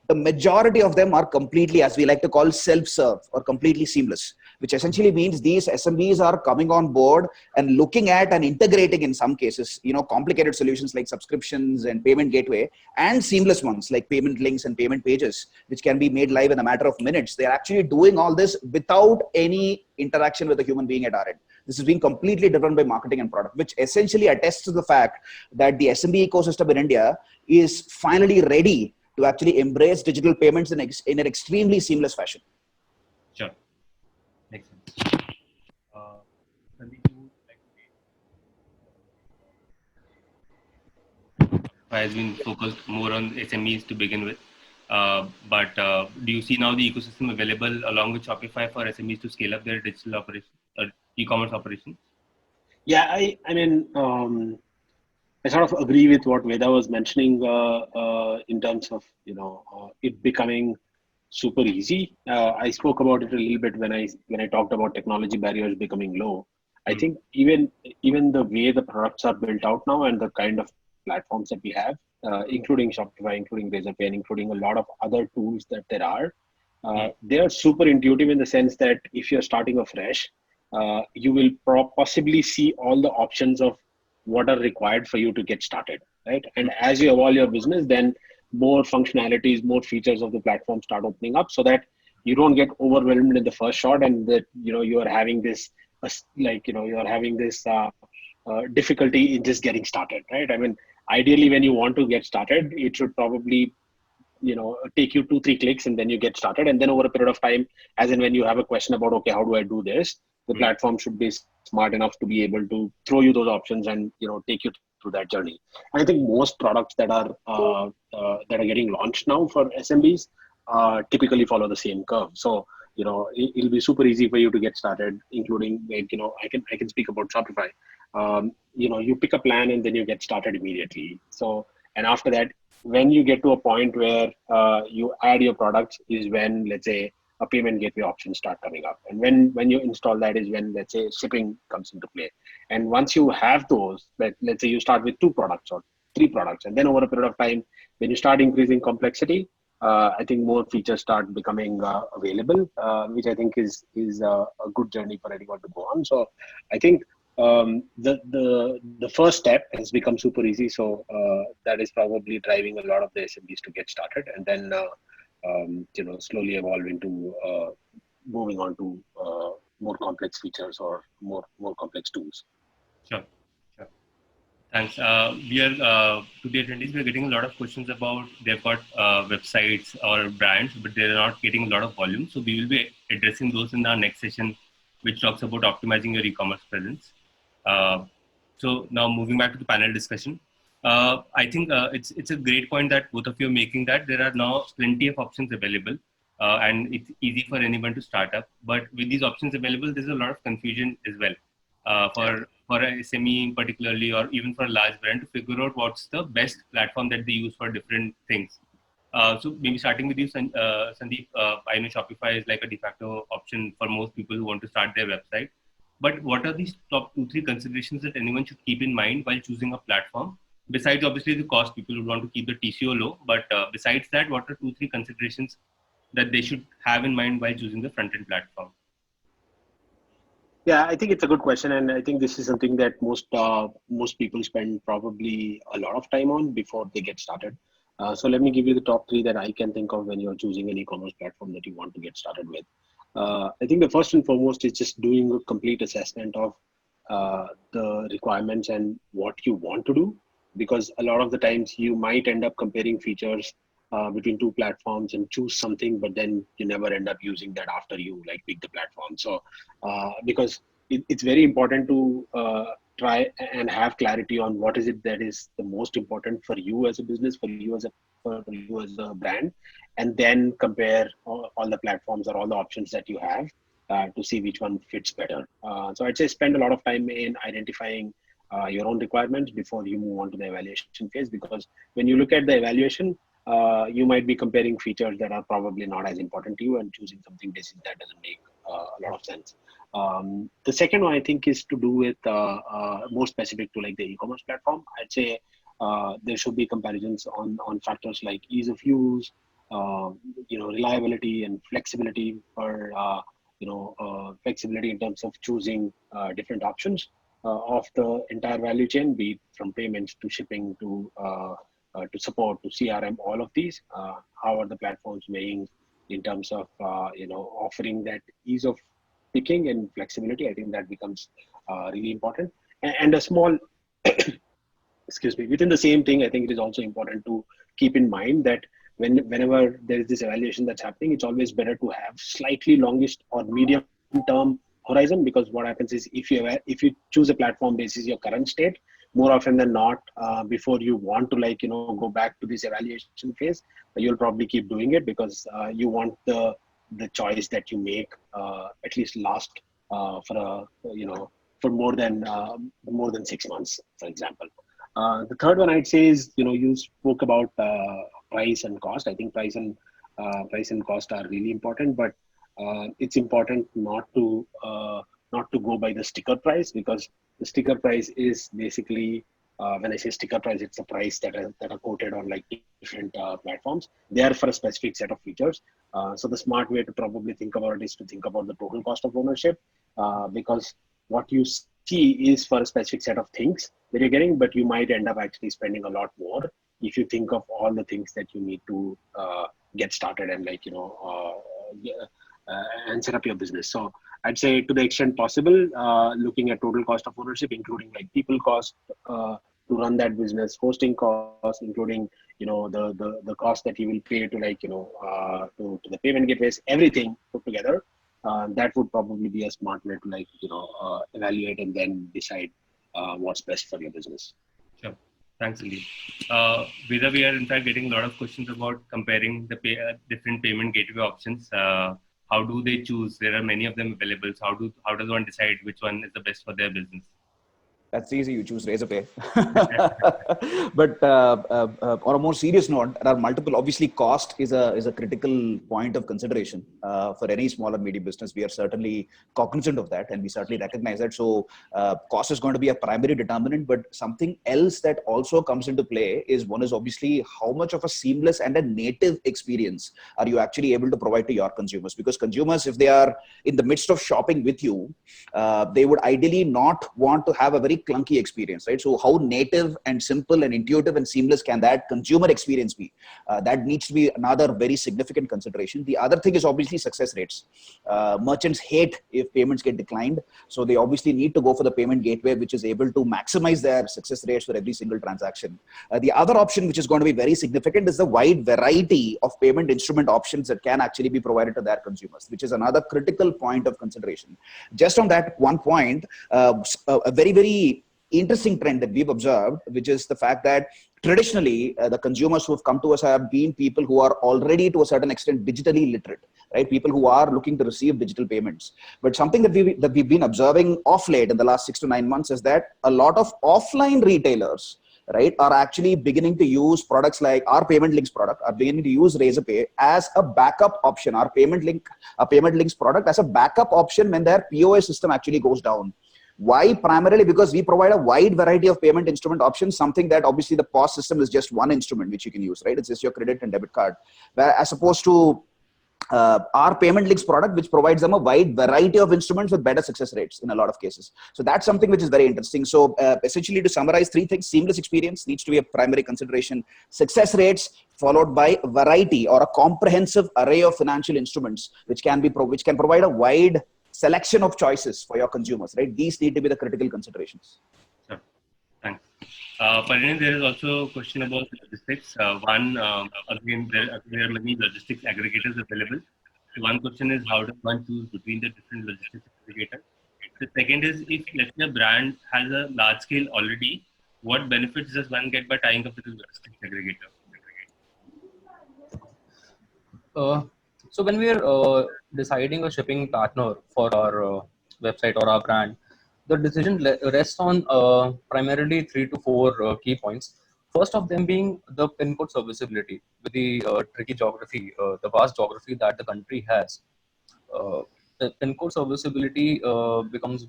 the majority of them are completely, as we like to call, self-serve or completely seamless, which essentially means these SMBs are coming on board and looking at and integrating in some cases, complicated solutions like subscriptions and payment gateway, and seamless ones like payment links and payment pages, which can be made live in a matter of minutes. They're actually doing all this without any interaction with a human being at our end. This is being completely driven by marketing and product, which essentially attests to the fact that the SMB ecosystem in India is finally ready to actually embrace digital payments in an extremely seamless fashion. Sure. Makes sense. Sandeep, you would like to has been focused more on SMEs to begin with. But do you see now the ecosystem available along with Shopify for SMEs to scale up their digital operations or e-commerce operations? Yeah, I mean, I sort of agree with what Veda was mentioning in terms of it becoming super easy. I spoke about it a little bit when I talked about technology barriers becoming low. I think even the way the products are built out now and the kind of platforms that we have, including Shopify, including Razorpay, and including a lot of other tools that there are. They are super intuitive in the sense that if you're starting afresh, you will possibly see all the options of what are required for you to get started, right? And as you evolve your business, then more functionalities, more features of the platform start opening up, so that you don't get overwhelmed in the first shot, and that you are having this difficulty in just getting started, right? I mean, ideally, when you want to get started, it should probably take you 2-3 clicks, and then you get started. And then over a period of time, as in when you have a question about, okay, how do I do this, the platform should be smart enough to be able to throw you those options and take you through that journey. And I think most products that are getting launched now for SMBs typically follow the same curve. So it'll be super easy for you to get started, including I can speak about Shopify. You pick a plan and then you get started immediately. So, and after that, when you get to a point where you add your products is when, let's say, a payment gateway options start coming up. And when you install that is when, let's say, shipping comes into play. And once you have those, let's say you start with 2 products or 3 products, and then over a period of time, when you start increasing complexity, I think more features start becoming available, which I think is a good journey for anyone to go on. So I think the first step has become super easy. So that is probably driving a lot of the SMBs to get started, and then slowly evolve into moving on to more complex features or more complex tools. Sure. Thanks. We are to the attendees. We are getting a lot of questions about they've got websites or brands, but they're not getting a lot of volume. So we will be addressing those in our next session, which talks about optimizing your e-commerce presence. So now moving back to the panel discussion, I think it's a great point that both of you are making, that there are now plenty of options available, and it's easy for anyone to start up. But with these options available, there's a lot of confusion as well for a SME particularly, or even for a large brand, to figure out what's the best platform that they use for different things. So maybe starting with you, Sandeep, I know Shopify is like a de facto option for most people who want to start their website. But what are these top 2-3 considerations that anyone should keep in mind while choosing a platform? Besides, obviously, the cost, people would want to keep the TCO low. But besides that, what are 2-3 considerations that they should have in mind while choosing the front-end platform? Yeah, I think it's a good question, and I think this is something that most people spend probably a lot of time on before they get started. So let me give you the top 3 that I can think of when you're choosing an e-commerce platform that you want to get started with. I think the first and foremost is just doing a complete assessment of the requirements and what you want to do, because a lot of the times you might end up comparing features between 2 platforms and choose something, but then you never end up using that after you pick the platform. So because it's very important to try and have clarity on what is it that is the most important for you as a business, for you as a brand, and then compare all the platforms or all the options that you have to see which one fits better. So I'd say spend a lot of time in identifying your own requirements before you move on to the evaluation phase, because when you look at the evaluation, you might be comparing features that are probably not as important to you and choosing something basic that doesn't make a lot of sense. The second one I think is to do with more specific to the e-commerce platform. I'd say there should be comparisons on factors like ease of use, reliability and flexibility, or flexibility in terms of choosing different options of the entire value chain, be it from payments to shipping to support to CRM, all of these. How are the platforms weighing in terms of offering that ease of picking and flexibility? I think that becomes really important. And a small, excuse me, within the same thing, I think it is also important to keep in mind that whenever there is this evaluation that's happening, it's always better to have slightly longish or medium term horizon, because what happens is if you choose a platform basis your current state, more often than not, before you want to go back to this evaluation phase, you'll probably keep doing it, because you want the choice that you make at least last for more than 6 months, for example. The third one I'd say is you spoke about price and cost. I think price and cost are really important, but it's important not to go by the sticker price, because the sticker price is basically when I say sticker price, it's the price that are quoted on like different platforms. They are for a specific set of features. So the smart way to probably think about it is to think about the total cost of ownership, because what you see is for a specific set of things that you're getting, but you might end up actually spending a lot more if you think of all the things that you need to get started and and set up your business. So I'd say to the extent possible, looking at total cost of ownership, including like people cost to run that business, hosting costs, including the cost that you will pay to to the payment gateways, everything put together. That would probably be a smart way to evaluate and then decide what's best for your business. Sure. Thanks, Sandeep. Veda, we are in fact getting a lot of questions about comparing the different payment gateway options. How do they choose? There are many of them available. So how does one decide which one is the best for their business? That's easy. You choose Razorpay. But on a more serious note, there are multiple. Obviously, cost is a critical point of consideration for any small and medium business. We are certainly cognizant of that, and we certainly recognize that. So, cost is going to be a primary determinant. But something else that also comes into play is one is obviously how much of a seamless and a native experience are you actually able to provide to your consumers? Because consumers, if they are in the midst of shopping with you, they would ideally not want to have a very clunky experience, right? So how native and simple and intuitive and seamless can that consumer experience be? That needs to be another very significant consideration. The other thing is obviously success rates. Merchants hate if payments get declined. So they obviously need to go for the payment gateway, which is able to maximize their success rates for every single transaction. The other option, which is going to be very significant, is the wide variety of payment instrument options that can actually be provided to their consumers, which is another critical point of consideration. Just on that one point, a very, very interesting trend that we've observed, which is the fact that traditionally the consumers who have come to us have been people who are already to a certain extent digitally literate, right? People who are looking to receive digital payments. But something that we've been observing off late in the last 6 to 9 months is that a lot of offline retailers, right, are actually beginning to use products like our Payment Links product, are beginning to use Razorpay as a backup option, our Payment Links product as a backup option when their POS system actually goes down. Why? Primarily because we provide a wide variety of payment instrument options, something that obviously the POS system is just one instrument which you can use, right? It's just your credit and debit card. As opposed to our Payment Links product, which provides them a wide variety of instruments with better success rates in a lot of cases. So that's something which is very interesting. So essentially, to summarize 3 things: seamless experience needs to be a primary consideration, success rates followed by variety or a comprehensive array of financial instruments which can provide a wide selection of choices for your consumers, right? These need to be the critical considerations. Sure. Thanks. Parineet, there is also a question about logistics. Again, there are many logistics aggregators available. So one question is, how does one choose between the different logistics aggregators? The second is, if let's say a brand has a large scale already, what benefits does one get by tying up with a logistics aggregator? So when we are deciding a shipping partner for our website or our brand, the decision rests on primarily 3 to 4 key points. First of them being the pin code serviceability. With the tricky geography, the vast geography that the country has, the pin code serviceability becomes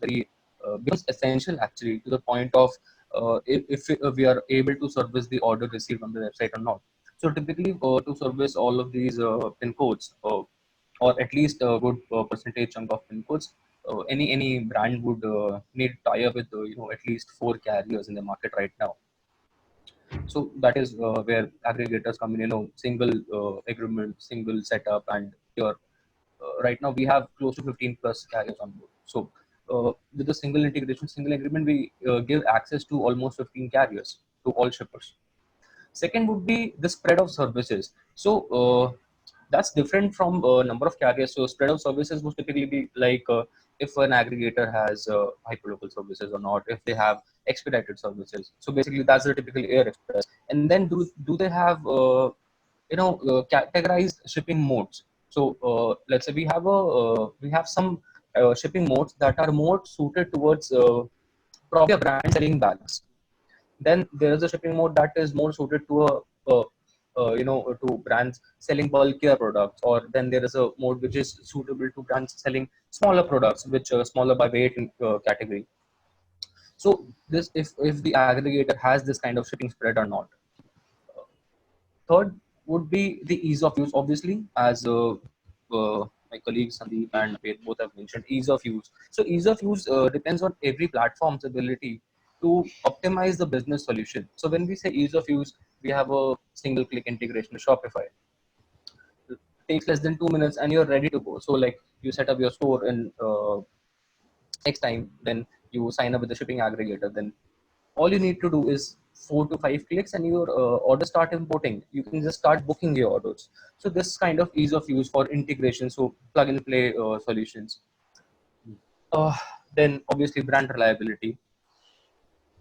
essential actually, to the point of if we are able to service the order received on the website or not. So typically, to service all of these pin codes, or at least a good percentage chunk of pin codes, any brand would need tie up with at least 4 carriers in the market right now. So that is where aggregators come in. Single agreement, single setup, and your right now we have close to 15 plus carriers on board. So with the single integration, single agreement, we give access to almost 15 carriers to all shippers. Second would be the spread of services. So that's different from number of carriers. So spread of services would typically be like if an aggregator has hyperlocal services or not, if they have expedited services. So basically that's the typical air express. And then do they have categorized shipping modes? So let's say we have some shipping modes that are more suited towards probably a brand selling bags. Then there is a shipping mode that is more suited to to brands selling bulkier products, or then there is a mode which is suitable to brands selling smaller products, which are smaller by weight category. So this, if the aggregator has this kind of shipping spread or not. Third would be the ease of use, obviously, as my colleagues Sandeep and Ved both have mentioned, ease of use. So ease of use depends on every platform's ability to optimize the business solution. So when we say ease of use, we have a single click integration to Shopify. It takes less than 2 minutes and you're ready to go. So like you set up your store in X time, then you sign up with the shipping aggregator, then all you need to do is 4 to 5 clicks and your order start importing. You can just start booking your orders. So this kind of ease of use for integration, so plug and play solutions. Uh, then obviously brand reliability.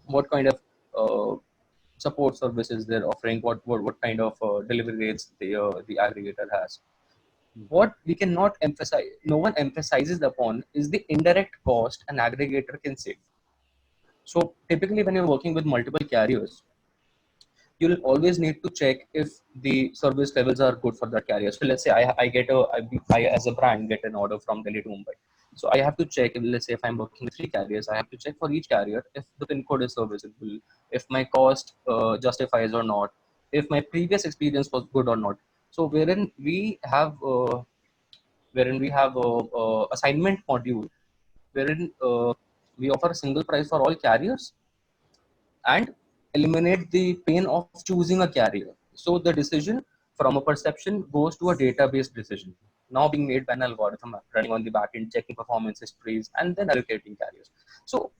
What kind of support services they're offering? What kind of delivery rates the aggregator has? What we cannot emphasize, no one emphasizes upon, is the indirect cost an aggregator can save. So typically when you're working with multiple carriers, you'll always need to check if the service levels are good for that carrier. So let's say I as a brand get an order from Delhi to Mumbai. So I have to check, if, let's say if I'm working with 3 carriers, I have to check for each carrier if the pin code is serviceable, if my cost justifies or not, if my previous experience was good or not. So wherein we have a assignment module, wherein we offer a single price for all carriers and eliminate the pain of choosing a carrier. So the decision from a perception goes to a database decision, now being made by an algorithm running on the backend, checking performance histories, and then allocating carriers. So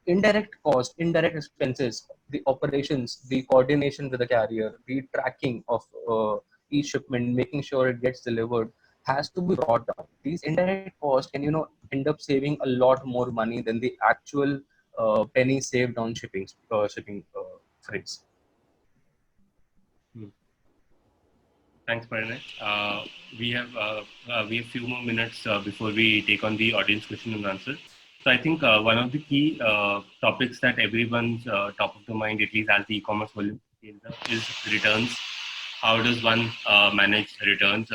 indirect cost, indirect expenses, the operations, the coordination with the carrier, the tracking of each shipment, making sure it gets delivered, has to be brought down. These indirect costs can, end up saving a lot more money than the actual penny saved on shipping freights. Thanks, Parinay. We have few more minutes before we take on the audience question and answer. So I think one of the key topics that everyone's top of the mind, at least as the e-commerce volume scales up, is returns. How does one manage returns?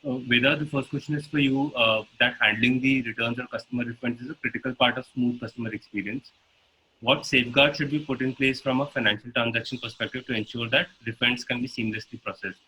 Veda, the first question is for you. That handling the returns or customer refunds is a critical part of smooth customer experience. What safeguards should be put in place from a financial transaction perspective to ensure that refunds can be seamlessly processed?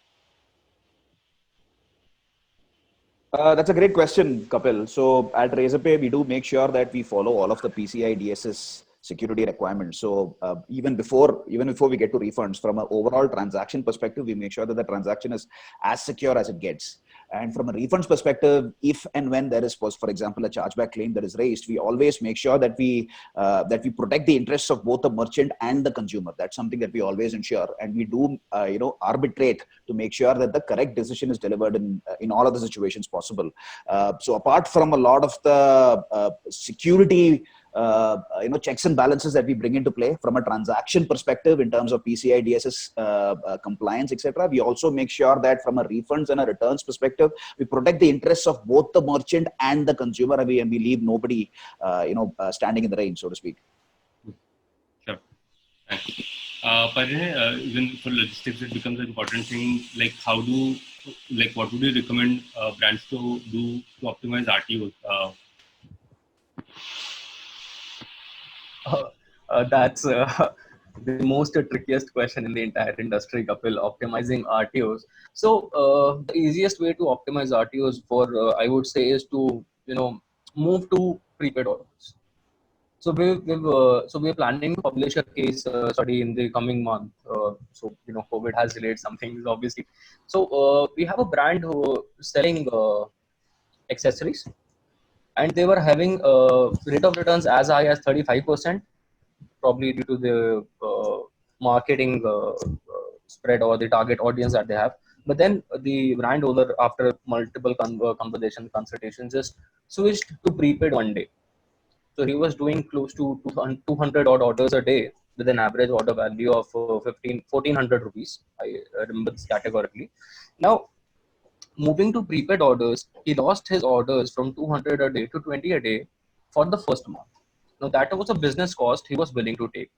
That's a great question, Kapil. So at Razorpay, we do make sure that we follow all of the PCI DSS security requirements. So even before we get to refunds, from an overall transaction perspective, we make sure that the transaction is as secure as it gets. And from a refunds perspective, if and when there is, for example, a chargeback claim that is raised, we always make sure that we protect the interests of both the merchant and the consumer. That's something that we always ensure, and we do arbitrate to make sure that the correct decision is delivered in all of the situations possible. So apart from a lot of the security checks and balances that we bring into play from a transaction perspective in terms of PCI DSS compliance, etc., we also make sure that from a refunds and a returns perspective, we protect the interests of both the merchant and the consumer, and we leave nobody standing in the rain, so to speak. Sure. Thanks. Parinay, even for logistics, it becomes an important thing. Like what would you recommend brands to do to optimize RTOs? That's the most trickiest question in the entire industry, Kapil, optimizing RTOs. So the easiest way to optimize RTOs I would say, is to move to prepaid orders. So we're planning to publish a case study in the coming month. So COVID has delayed some things, obviously. So we have a brand who is selling accessories, and they were having rate of returns as high as 35%, probably due to the marketing spread or the target audience that they have. But then the brand owner, after multiple consultations, just switched to prepaid one day. So he was doing close to 200 odd orders a day with an average order value of 1,400 rupees. I remember this categorically. Now, moving to prepaid orders, he lost his orders from 200 a day to 20 a day for the first month. Now, that was a business cost he was willing to take.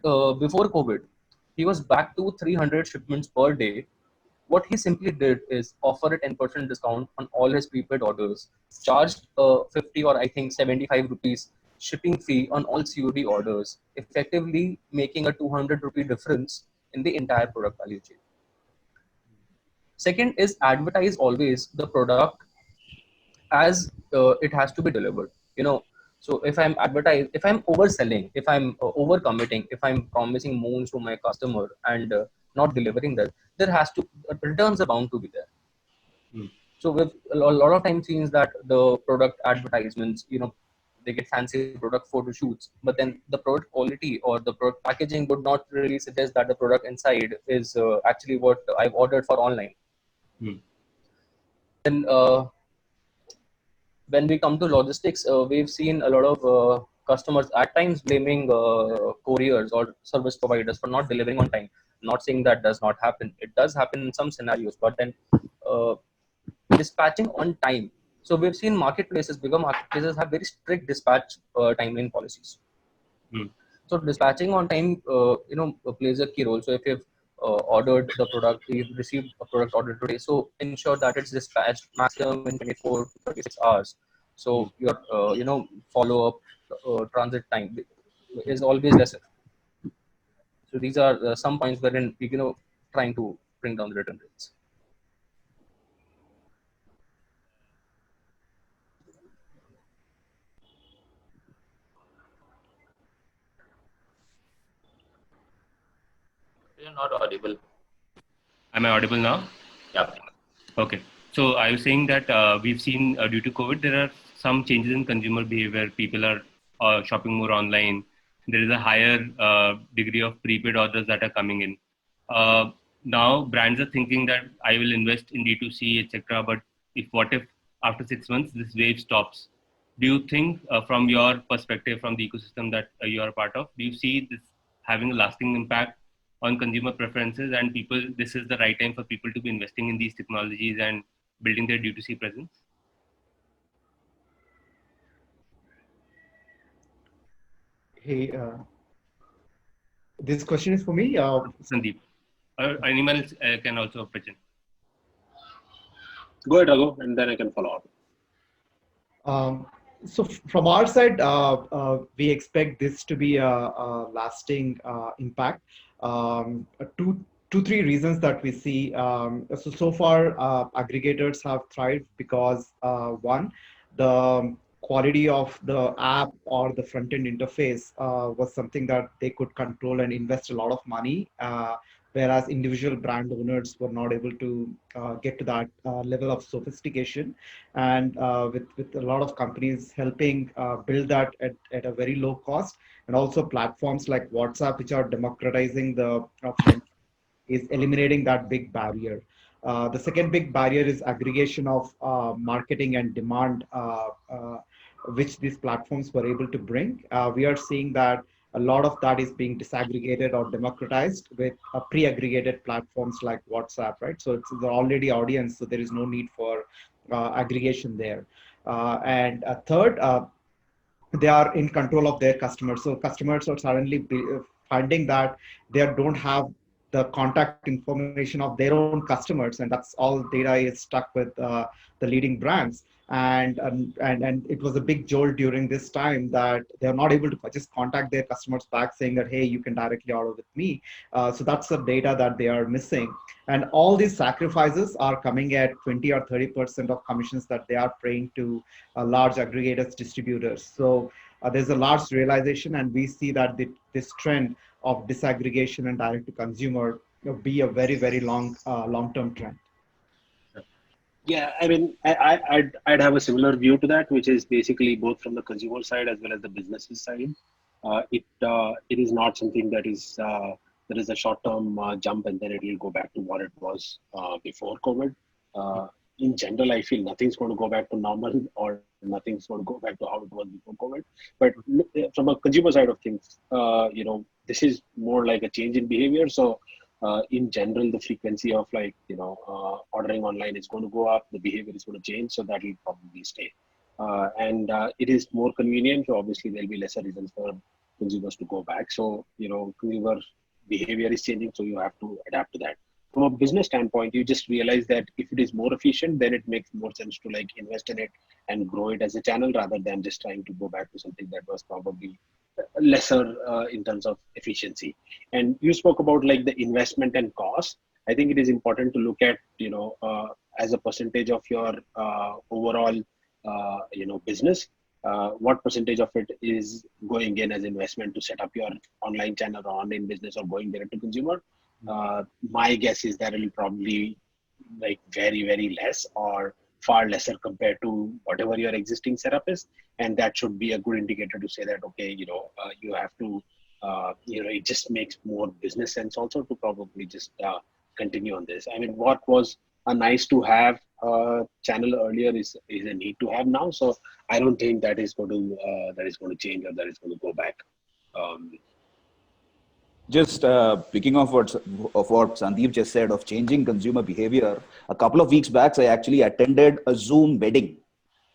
Before COVID, he was back to 300 shipments per day what he simply did is offer a 10% discount on all his prepaid orders, charged 50 or I think 75 rupees shipping fee on all COD orders, effectively making a 200 rupee difference in the entire product value chain. Second is advertise always the product as it has to be delivered. So if I'm overselling, if I'm overcommitting, if I'm promising moons to my customer and not delivering that, there has to returns are bound to be there. So we've a lot of times seen that the product advertisements, they get fancy product photo shoots, but then the product quality or the product packaging would not really suggest that the product inside is actually what I've ordered for online. Then when we come to logistics, we've seen a lot of customers at times blaming couriers or service providers for not delivering on time. Not saying that does not happen. It does happen in some scenarios, but then uh, dispatching on time. So we've seen bigger marketplaces have very strict dispatch timeline policies. So dispatching on time, plays a key role. So if you've ordered the product, you've received a product order today, so ensure that it's dispatched maximum in 24 to 36 hours. So your, follow up transit time is always lesser. So these are some points wherein trying to bring down the return rates. You're not audible. Am I audible now? Yeah. Okay. So I was saying that we've seen due to COVID, there are some changes in consumer behavior. People are shopping more online. There is a higher degree of prepaid orders that are coming in. Now brands are thinking that I will invest in D2C, etc. But what if after 6 months this wave stops? Do you think from your perspective, from the ecosystem that you are a part of, do you see this having a lasting impact on consumer preferences and people, this is the right time for people to be investing in these technologies and building their D2C presence? Hey, this question is for me. Sandeep. Anyone else can also pitch in. Go ahead, Raghu, and then I can follow up. So from our side, we expect this to be a lasting impact. Three reasons that we see. So far, aggregators have thrived because one, the quality of the app or the front-end interface was something that they could control and invest a lot of money, whereas individual brand owners were not able to get to that level of sophistication. And with a lot of companies helping build that at a very low cost, and also platforms like WhatsApp, which are democratizing the front, is eliminating that big barrier. The second big barrier is aggregation of marketing and demand, which these platforms were able to bring. We are seeing that a lot of that is being disaggregated or democratized with pre-aggregated platforms like WhatsApp, right? So it's already audience, so there is no need for aggregation there. And third, they are in control of their customers. So customers are suddenly finding that they don't have the contact information of their own customers, and that's all data is stuck with the leading brands. And it was a big jolt during this time that they're not able to just contact their customers back saying that, hey, you can directly order with me. So that's the data that they are missing. And all these sacrifices are coming at 20 or 30% of commissions that they are paying to large aggregators, distributors. So there's a large realization, and we see that this trend of disaggregation and direct to consumer be a very, very long-term trend. Yeah, I mean, I'd have a similar view to that, which is basically both from the consumer side as well as the businesses side. It is not something that is there is a short-term jump and then it will go back to what it was before COVID. In general, I feel nothing's going to go back to normal or nothing's going to go back to how it was before COVID. But from a consumer side of things, this is more like a change in behavior. So in general, the frequency of ordering online is going to go up, the behavior is going to change, so that will probably stay. And it is more convenient, so obviously there'll be lesser reasons for consumers to go back. So, consumer behavior is changing, so you have to adapt to that. from a business standpoint, you just realize that if it is more efficient, then it makes more sense to like invest in it and grow it as a channel rather than just trying to go back to something that was probably lesser in terms of efficiency. And you spoke about like the investment and cost. I think it is important to look at, as a percentage of your overall, business, what percentage of it is going in as investment to set up your online channel or online business or going direct to consumer. My guess is that it will probably like very, very less or far lesser compared to whatever your existing setup is. And that should be a good indicator to say that, okay, you have to, it just makes more business sense also to probably just continue on this. I mean, what was a nice to have channel earlier is a need to have now. So I don't think that is going to change or that is going to go back. Just picking off what Sandeep just said of changing consumer behavior. A couple of weeks back, I actually attended a Zoom wedding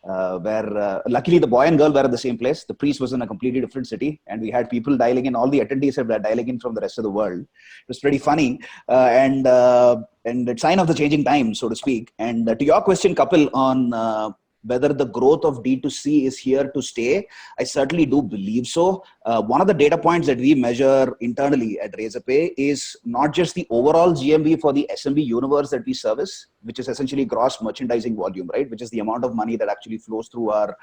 where luckily the boy and girl were at the same place. The priest was in a completely different city, and we had people dialing in. All the attendees were dialing in from the rest of the world. It was pretty funny and it's sign of the changing times, so to speak. And to your question, Kapil, on whether the growth of D2C is here to stay, I certainly do believe so. One of the data points that we measure internally at Razorpay is not just the overall GMV for the SMB universe that we service, which is essentially gross merchandising volume, right? Which is the amount of money that actually flows through our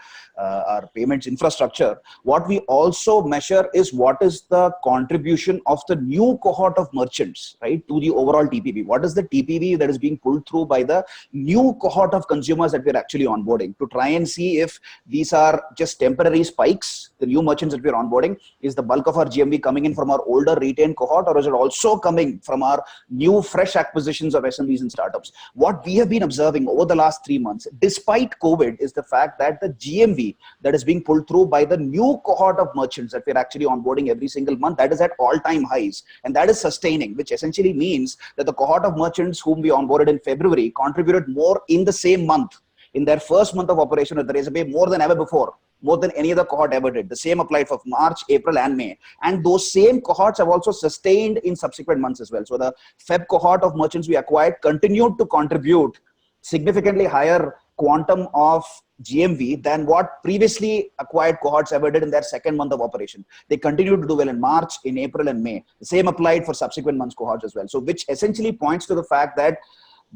payments infrastructure. What we also measure is what is the contribution of the new cohort of merchants, right, to the overall TPV. What is the TPV that is being pulled through by the new cohort of consumers that we're actually onboarding, to try and see if these are just temporary spikes, the new merchants that we're onboarding. Is the bulk of our GMV coming in from our older retained cohort, or is it also coming from our new fresh acquisitions of SMBs and startups? What we have been observing over the last 3 months, despite COVID, is the fact that the GMV that is being pulled through by the new cohort of merchants that we're actually onboarding every single month, that is at all-time highs. And that is sustaining, which essentially means that the cohort of merchants whom we onboarded in February contributed more in the same month, in their first month of operation at the Razorpay, more than ever before, more than any other cohort ever did. The same applied for March, April, and May. And those same cohorts have also sustained in subsequent months as well. So the Feb cohort of merchants we acquired continued to contribute significantly higher quantum of GMV than what previously acquired cohorts ever did in their second month of operation. They continued to do well in March, in April, and May. The same applied for subsequent months cohorts as well. So which essentially points to the fact that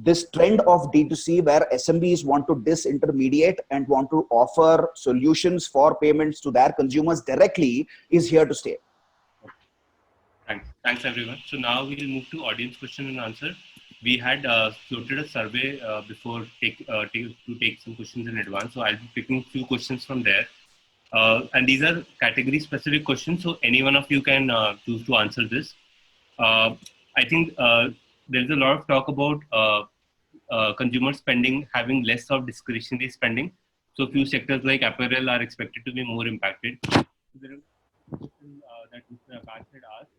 this trend of D2C, where SMBs want to disintermediate and want to offer solutions for payments to their consumers directly, is here to stay. Thanks everyone. So now we'll move to audience question and answer. We had floated a survey before to take some questions in advance. So I'll be picking a few questions from there. And these are category specific questions. So any one of you can choose to answer this. I think there's a lot of talk about consumer spending having less of discretionary spending. So few sectors like apparel are expected to be more impacted. So there is a question that Mr. Akash had asked,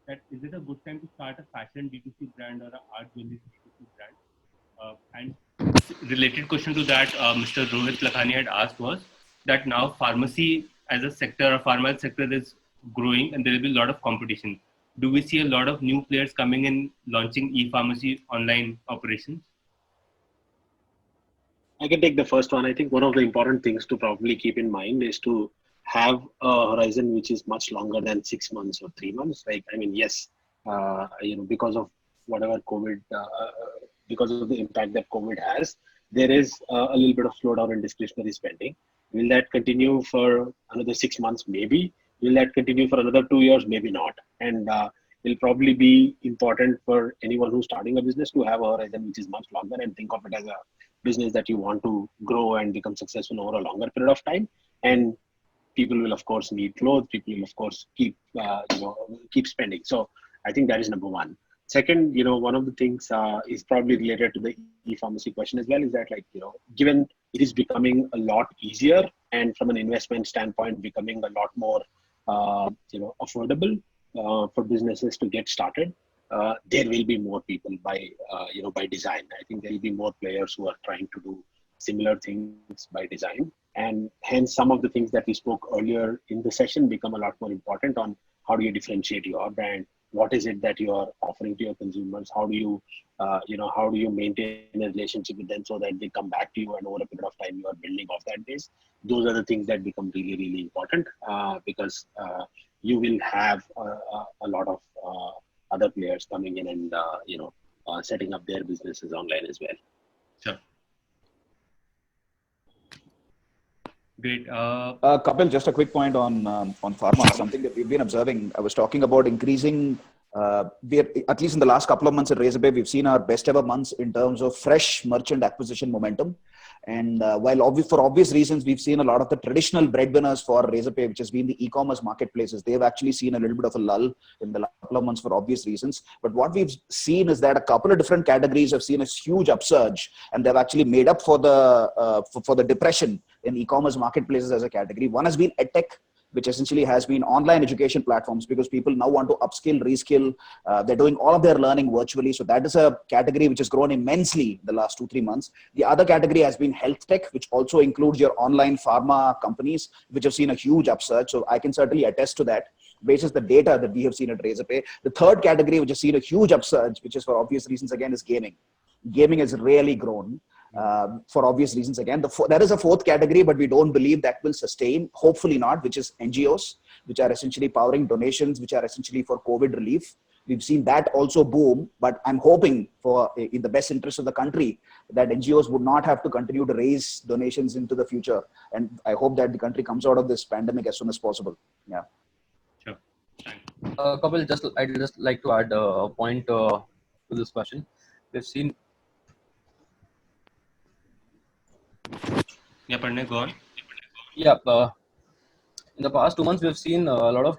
that is it a good time to start a fashion D2C brand or an art jewelry D2C brand? And related question to that, Mr. Rohit Lakhani had asked was that now pharmacy as a sector, or pharma sector is growing and there will be a lot of competition. Do we see a lot of new players coming in launching e-pharmacy online operations? I can take the first one. I think one of the important things to probably keep in mind is to have a horizon which is much longer than 6 months or 3 months. Like, I mean, yes, because of whatever COVID, because of the impact that COVID has, there is a little bit of slowdown in discretionary spending. Will that continue for another 6 months? Maybe. Will that continue for another 2 years? Maybe not. And it'll probably be important for anyone who's starting a business to have a horizon which is much longer and think of it as a business that you want to grow and become successful over a longer period of time. And people will of course need clothes. People will of course keep spending. So I think that is number one. Second, one of the things is probably related to the e-pharmacy question as well, is that given it is becoming a lot easier and from an investment standpoint becoming a lot more affordable for businesses to get started, there will be more people by design. I think there will be more players who are trying to do similar things by design, and hence some of the things that we spoke earlier in the session become a lot more important on how do you differentiate your brand, what is it that you are offering to your consumers? How do you, how do you maintain a relationship with them so that they come back to you and over a period of time you are building off that base? Those are the things that become really, really important because you will have a lot of other players coming in and, setting up their businesses online as well. Sure. Great. Kapil, just a quick point on pharma. Something that we've been observing. I was talking about increasing. At least in the last couple of months at Razorpay, we've seen our best ever months in terms of fresh merchant acquisition momentum. And while for obvious reasons, we've seen a lot of the traditional breadwinners for Razorpay, which has been the e-commerce marketplaces, they've actually seen a little bit of a lull in the last couple of months for obvious reasons. But what we've seen is that a couple of different categories have seen a huge upsurge, and they've actually made up for the depression in e-commerce marketplaces as a category. One has been EdTech, which essentially has been online education platforms because people now want to upskill, reskill. They're doing all of their learning virtually. So that is a category which has grown immensely the last 2-3 months. The other category has been health tech, which also includes your online pharma companies, which have seen a huge upsurge. So I can certainly attest to that basis the data that we have seen at Razorpay. The third category, which has seen a huge upsurge, which is for obvious reasons, again, is gaming. Gaming has really grown. For obvious reasons again. There is a fourth category, but we don't believe that will sustain, hopefully not, which is NGOs, which are essentially powering donations, which are essentially for COVID relief. We've seen that also boom, but I'm hoping for, in the best interest of the country, that NGOs would not have to continue to raise donations into the future. And I hope that the country comes out of this pandemic as soon as possible. Yeah. Sure. Kapil, I'd just like to add a point to this question. We've seen. Yeah, Pranay, go on. Yeah, in the past 2 months, we've seen a lot of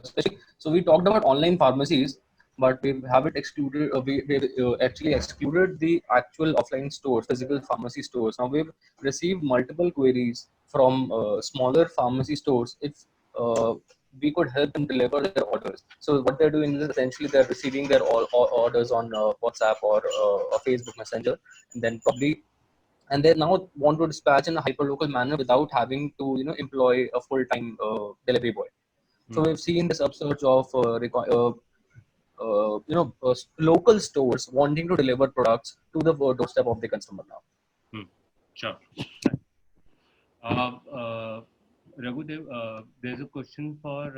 especially. So we talked about online pharmacies, but we haven't excluded. We actually excluded the actual offline stores, physical pharmacy stores. Now we've received multiple queries from smaller pharmacy stores if we could help them deliver their orders. So what they're doing is essentially they're receiving their orders on WhatsApp or Facebook Messenger, and then probably. And they now want to dispatch in a hyperlocal manner without having to, employ a full-time delivery boy. So we've seen this upsurge of local stores wanting to deliver products to the doorstep of the consumer now. Sure. Raghudev, there's a question for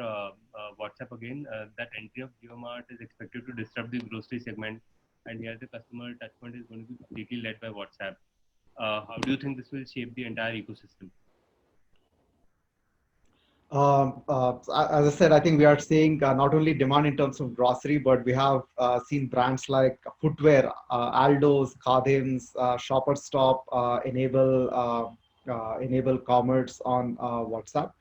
WhatsApp again. That entry of JioMart is expected to disrupt the grocery segment, and here the customer touchpoint is going to be completely led by WhatsApp. How do you think this will shape the entire ecosystem? As I said, I think we are seeing not only demand in terms of grocery, but we have seen brands like footwear, Aldo's, Khadim's, Shoppers Stop enable commerce on WhatsApp.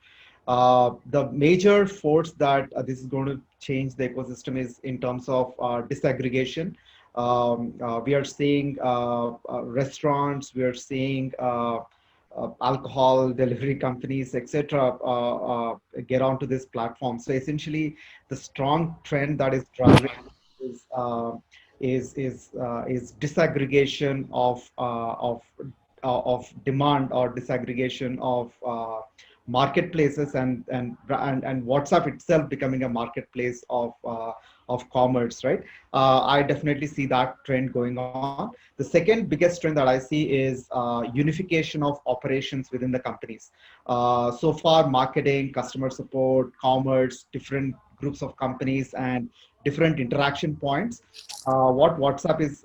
The major force that this is going to change the ecosystem is in terms of disaggregation. We are seeing restaurants, we are seeing alcohol delivery companies, etc., get onto this platform. So essentially, the strong trend that is driving is disaggregation of demand or disaggregation of marketplaces and WhatsApp itself becoming a marketplace of commerce, right? I definitely see that trend going on. The second biggest trend that I see is unification of operations within the companies. So far, marketing, customer support, commerce, different groups of companies and different interaction points. What WhatsApp is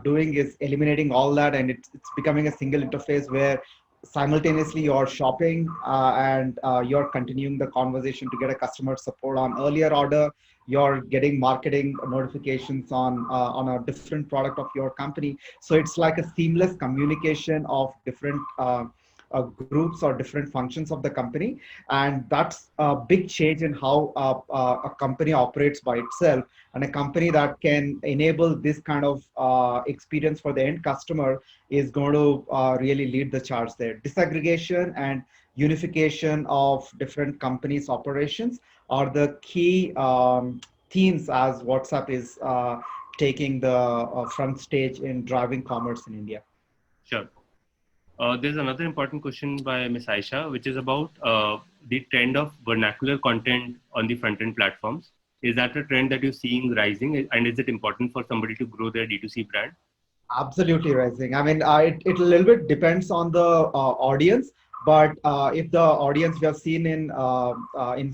doing is eliminating all that, and it's becoming a single interface where simultaneously you're shopping and you're continuing the conversation to get a customer support on earlier order. You're getting marketing notifications on a different product of your company. So it's like a seamless communication of different groups or different functions of the company. And that's a big change in how a company operates by itself. And a company that can enable this kind of experience for the end customer is going to really lead the charge there. Disaggregation and unification of different companies' operations are the key themes as WhatsApp is taking the front stage in driving commerce in India. Sure. There's another important question by Ms. Aisha, which is about the trend of vernacular content on the front-end platforms. Is that a trend that you're seeing rising? And is it important for somebody to grow their D2C brand? Absolutely rising. I mean, it a little bit depends on the audience, but if the audience we have seen in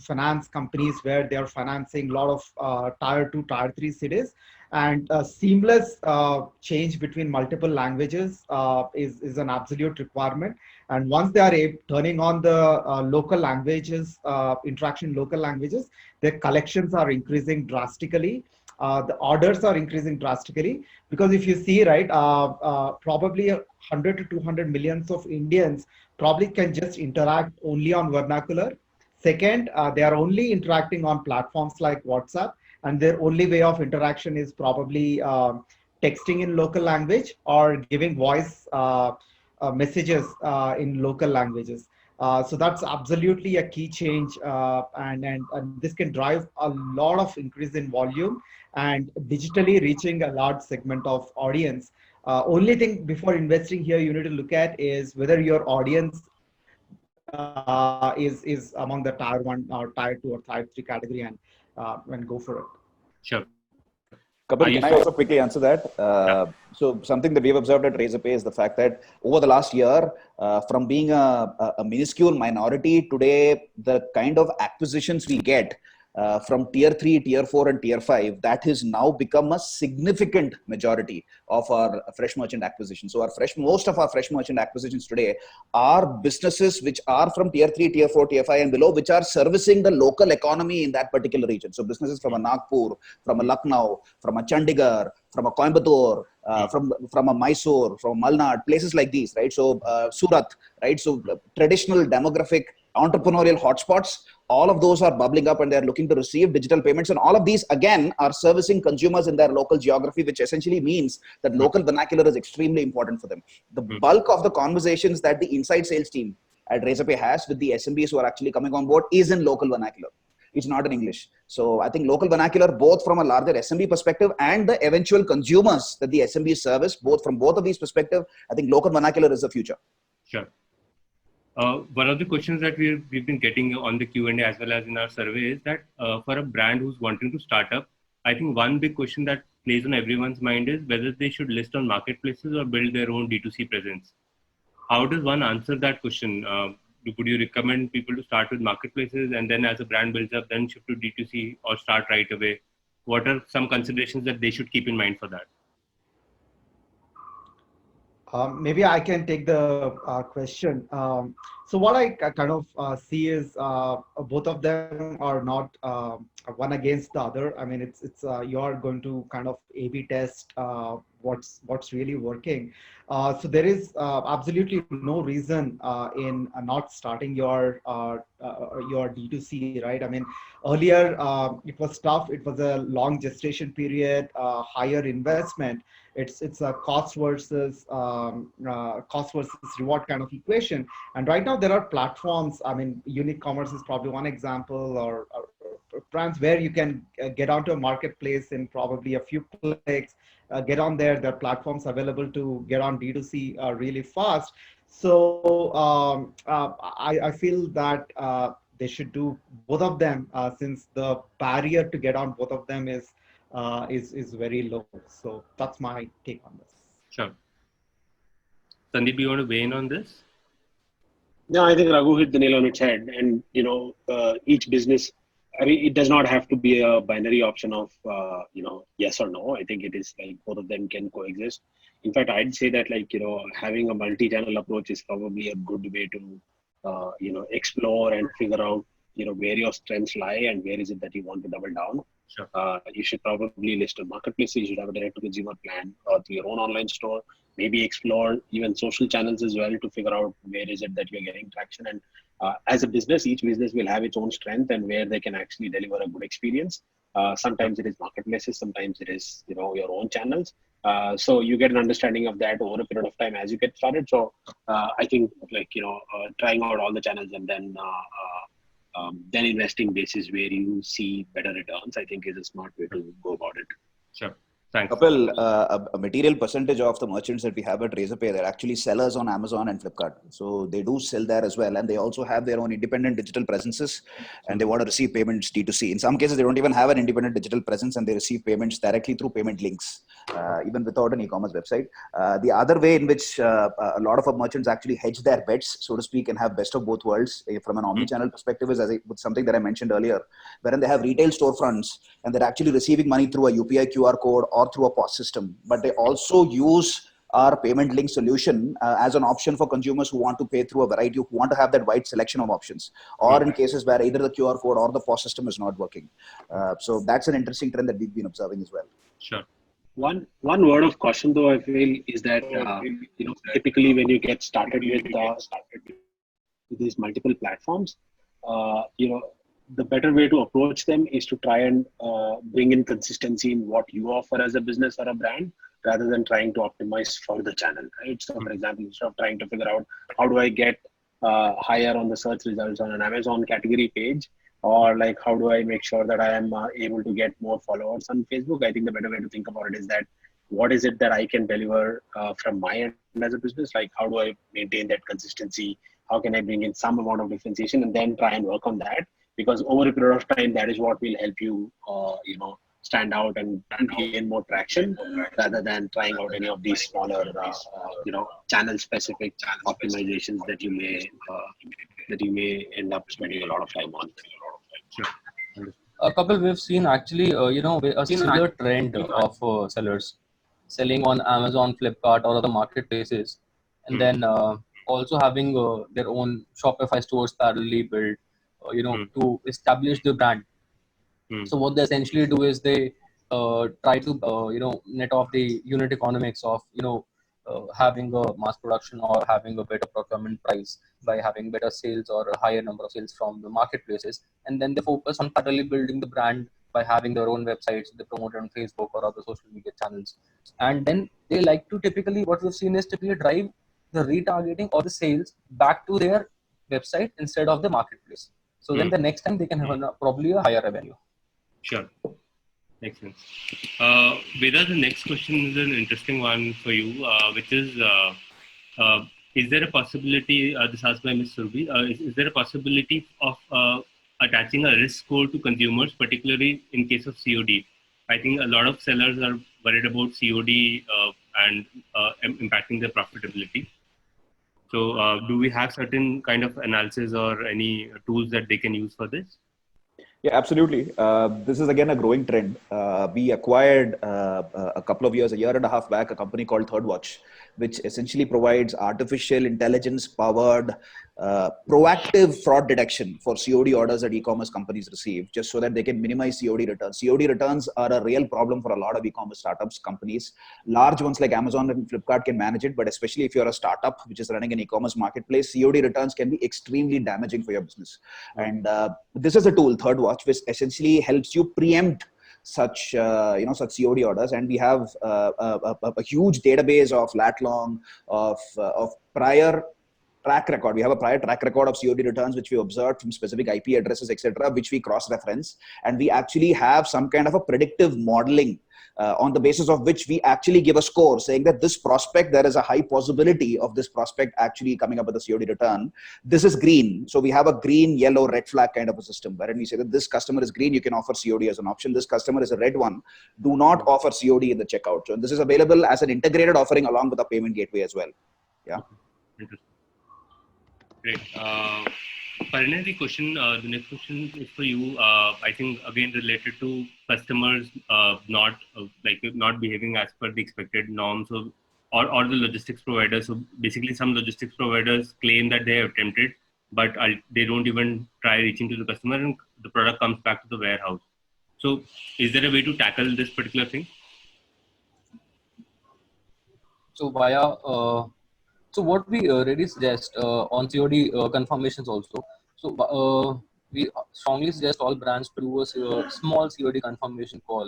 finance companies where they are financing a lot of tier 2, tier 3 cities, and seamless change between multiple languages is an absolute requirement. And once they are turning on the local languages, interaction in local languages, their collections are increasing drastically. The orders are increasing drastically, because if you see, right, probably 100 to 200 millions of Indians probably can just interact only on vernacular. Second, they are only interacting on platforms like WhatsApp, and their only way of interaction is probably texting in local language or giving voice messages in local languages. So that's absolutely a key change, and this can drive a lot of increase in volume and digitally reaching a large segment of audience. Only thing before investing here you need to look at is whether your audience is among the tier 1 or tier 2 or tier 3 category, and go for it. Sure. Kapil, can I also quickly answer that? So something that we've observed at Razorpay is the fact that over the last year, from being a minuscule minority, today the kind of acquisitions we get from tier 3, tier 4 and tier 5, that has now become a significant majority of our fresh merchant acquisition. So most of our fresh merchant acquisitions today are businesses which are from tier 3, tier 4, tier 5 and below, which are servicing the local economy in that particular region. So businesses from a Nagpur, from a Lucknow, from a Chandigarh, from a Coimbatore, from a Mysore, from Malnad, places like these, right? So Surat, right? So traditional demographic entrepreneurial hotspots, all of those are bubbling up and they're looking to receive digital payments. And all of these, again, are servicing consumers in their local geography, which essentially means that local vernacular is extremely important for them. The bulk of the conversations that the inside sales team at Razorpay has with the SMBs who are actually coming on board is in local vernacular. It's not in English. So I think local vernacular, both from a larger SMB perspective and the eventual consumers that the SMB service, from both of these perspectives, I think local vernacular is the future. Sure. One of the questions that we've been getting on the Q&A as well as in our survey is that for a brand who's wanting to start up, I think one big question that plays on everyone's mind is whether they should list on marketplaces or build their own D2C presence. How does one answer that question? Would you recommend people to start with marketplaces and then as a brand builds up, then shift to D2C or start right away? What are some considerations that they should keep in mind for that? Maybe I can take the question. So what I kind of see is both of them are not one against the other. I mean, it's you're going to kind of A/B test what's really working. So there is absolutely no reason in not starting your D2C, right? I mean, earlier it was tough. It was a long gestation period, higher investment. It's a cost versus reward kind of equation. And right now there are platforms. I mean, Unique Commerce is probably one example, or brands where you can get onto a marketplace in probably a few clicks, get on there. There are platforms available to get on D2C really fast. So I feel that they should do both of them since the barrier to get on both of them is very low. So that's my take on this. Sure. Sandeep, you want to weigh in on this? No, I think Raghu hit the nail on its head. And, each business, I mean, it does not have to be a binary option of, yes or no. I think it is like both of them can coexist. In fact, I'd say that having a multi-channel approach is probably a good way to, explore and figure out, where your strengths lie and where is it that you want to double down. Sure. You should probably list a marketplace. You should have a direct-to-consumer plan through your own online store. Maybe explore even social channels as well to figure out where is it that you're getting traction. And as a business, each business will have its own strength and where they can actually deliver a good experience. Sometimes it is marketplaces, sometimes it is your own channels. So you get an understanding of that over a period of time as you get started. So I think trying out all the channels and then investing basis where you see better returns, I think is a smart way to go about it. Sure. Thanks. Kapil, a material percentage of the merchants that we have at Razorpay, they're actually sellers on Amazon and Flipkart. So they do sell there as well. And they also have their own independent digital presences and they want to receive payments D2C. In some cases, they don't even have an independent digital presence and they receive payments directly through payment links, even without an e-commerce website. The other way in which a lot of our merchants actually hedge their bets, so to speak, and have best of both worlds from an omni-channel perspective is with something that I mentioned earlier, wherein they have retail storefronts and they're actually receiving money through a UPI QR code or through a POS system, but they also use our payment link solution as an option for consumers who want to pay through a variety, who want to have that wide selection of options, or in cases where either the QR code or the POS system is not working. So that's an interesting trend that we've been observing as well. Sure. One word of caution, though, I feel, is that typically when you get started with these multiple platforms, the better way to approach them is to try and bring in consistency in what you offer as a business or a brand, rather than trying to optimize for the channel, right? So, for example, instead of trying to figure out how do I get higher on the search results on an Amazon category page, or like how do I make sure that I am able to get more followers on Facebook, I think the better way to think about it is that what is it that I can deliver from my end as a business? Like, how do I maintain that consistency? How can I bring in some amount of differentiation and then try and work on that? Because over a period of time, that is what will help you, stand out and gain more traction, rather than trying out any of these smaller, channel-specific optimizations that you may end up spending a lot of time on. Sure. A couple we've seen actually, a similar trend of sellers selling on Amazon, Flipkart, or other marketplaces, and then also having their own Shopify stores parallelly built, to establish the brand. So what they essentially do is they try to, net off the unit economics of, having a mass production or having a better procurement price by having better sales or a higher number of sales from the marketplaces. And then they focus on parallelly building the brand by having their own websites, they promote it on Facebook or other social media channels. And then they like to typically, what we've seen is typically drive the retargeting or the sales back to their website instead of the marketplace. So then the next time they can have probably a higher revenue. Sure. Makes sense. Veda, the next question is an interesting one for you, which is there a possibility, this asked by Ms. Surbi, is there a possibility of attaching a risk score to consumers, particularly in case of COD? I think a lot of sellers are worried about COD and impacting their profitability. So do we have certain kind of analysis or any tools that they can use for this? Yeah, absolutely. This is again a growing trend. We acquired a couple of years, a year and a half back, a company called ThirdWatch, which essentially provides artificial intelligence powered proactive fraud detection for COD orders that e-commerce companies receive, just so that they can minimize COD returns. COD returns are a real problem for a lot of e-commerce startups, companies. Large ones like Amazon and Flipkart can manage it, but especially if you're a startup which is running an e-commerce marketplace, COD returns can be extremely damaging for your business. And this is a tool, ThirdWatch, which essentially helps you preempt such such COD orders, and we have a huge database of lat long of prior track record. We have a prior track record of COD returns which we observed from specific IP addresses, etc., which we cross-reference, and we actually have some kind of a predictive modeling on the basis of which we actually give a score saying that this prospect, there is a high possibility of this prospect actually coming up with a COD return. This is green. So we have a green, yellow, red flag kind of a system wherein we say that this customer is green, you can offer COD as an option. This customer is a red one, do not offer COD in the checkout. So this is available as an integrated offering along with a payment gateway as well. Yeah. Interesting. Great. Parina, the next question is for you. I think again related to customers not behaving as per the expected norms or the logistics providers. So basically, some logistics providers claim that they have attempted, but they don't even try reaching to the customer, and the product comes back to the warehouse. So, is there a way to tackle this particular thing? So so what we really suggest on COD confirmations also. So we strongly suggest all brands to do a small COD confirmation call.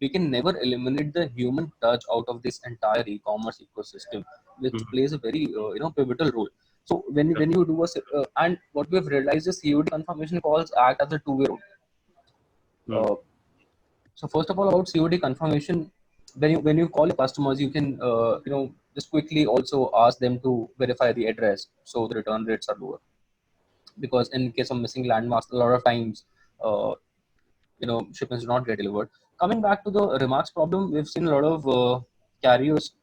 We can never eliminate the human touch out of this entire e-commerce ecosystem, which plays a very pivotal role. So when you do and what we have realized is COD confirmation calls act as a two-way road. So first of all, about COD confirmation, when you call your customers, you can just quickly also ask them to verify the address, so the return rates are lower. Because in case of missing landmarks, a lot of times uh, shipments do not get delivered. Coming back to the remarks problem, we've seen a lot of carriers.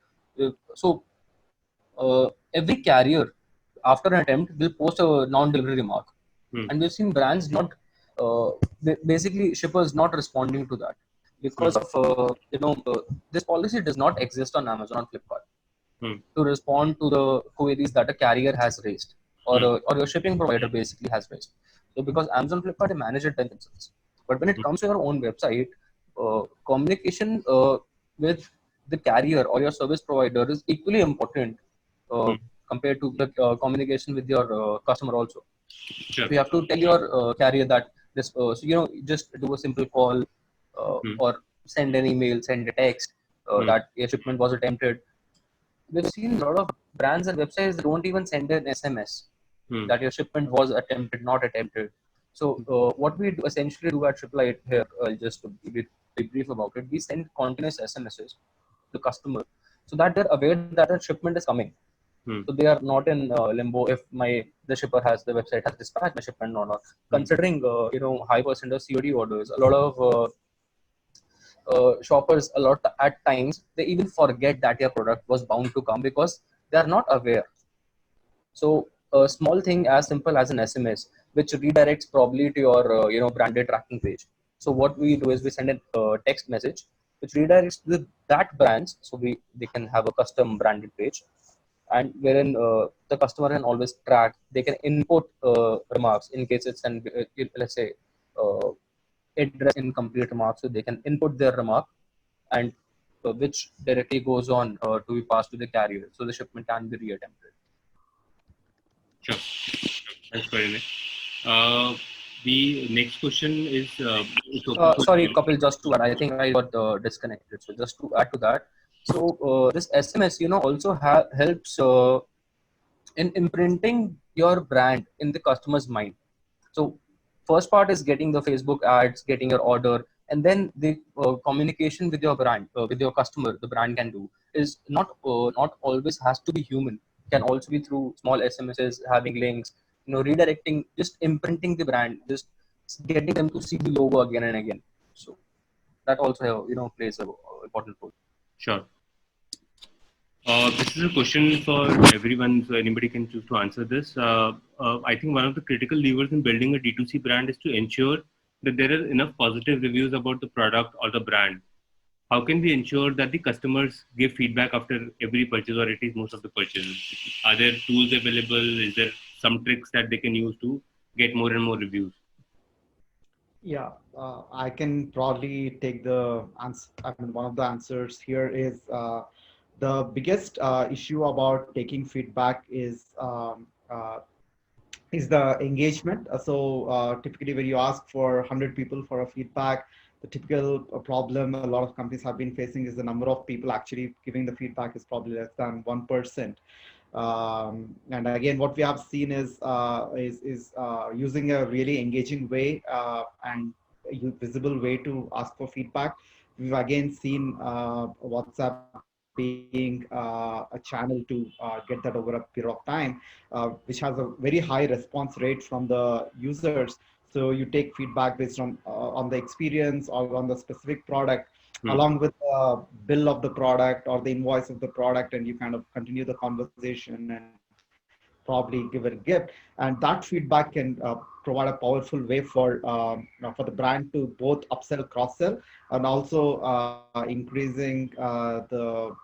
So every carrier, after an attempt, will post a non-delivery remark, and we've seen brands not basically shippers not responding to that because of this policy does not exist on Amazon and Flipkart to respond to the queries that a carrier has raised, or your shipping provider basically has raised. So because Amazon, Flipkart, they manage it themselves. But when it comes to your own website, communication with the carrier or your service provider is equally important compared to the communication with your customer also. Sure. So you have to tell your carrier that this, just do a simple call or send an email, send a text that your shipment was attempted. We've seen a lot of brands and websites that won't even send an SMS that your shipment was attempted, not attempted. So what we essentially do at Triple here, just to be brief about it, we send continuous SMSs to the customer so that they're aware that a shipment is coming. So they are not in limbo if the shipper has the website has dispatched my shipment or not. Considering high percent of COD orders, a lot of shoppers a lot at times they even forget that your product was bound to come because they are not aware. So a small thing as simple as an SMS, which redirects probably to your branded tracking page. So what we do is we send a text message which redirects to that branch, so they can have a custom branded page, and wherein the customer can always track. They can input remarks in case it's an let's say address incomplete remarks, so they can input their remark, and which directly goes on to be passed to the carrier, so the shipment can be reattempted. Sure. Thanks, Parinay. The next question is Sorry, Kapil, just to add, I think I got disconnected. So just to add to that, so this SMS, also helps in imprinting your brand in the customer's mind. So first part is getting the Facebook ads, getting your order, and then the communication with your brand, with your customer, the brand can do is not always has to be human. Can also be through small SMSs, having links, redirecting, just imprinting the brand, just getting them to see the logo again and again. So that also plays a important role. Sure. This is a question for everyone, so anybody can choose to answer this. I think one of the critical levers in building a D2C brand is to ensure that there are enough positive reviews about the product or the brand. How can we ensure that the customers give feedback after every purchase, or at least most of the purchases? Are there tools available? Is there some tricks that they can use to get more and more reviews? Yeah, I can probably take the answer. I mean, one of the answers here is the biggest issue about taking feedback is the engagement. So typically when you ask for 100 people for a feedback, the typical problem a lot of companies have been facing is the number of people actually giving the feedback is probably less than 1%. And again, what we have seen is using a really engaging way and a visible way to ask for feedback. We've again seen WhatsApp being a channel to get that over a period of time, which has a very high response rate from the users. So you take feedback based on the experience or on the specific product, along with the bill of the product or the invoice of the product, and you kind of continue the conversation and probably give it a gift. And that feedback can provide a powerful way for the brand to both upsell, cross-sell, and also increasing the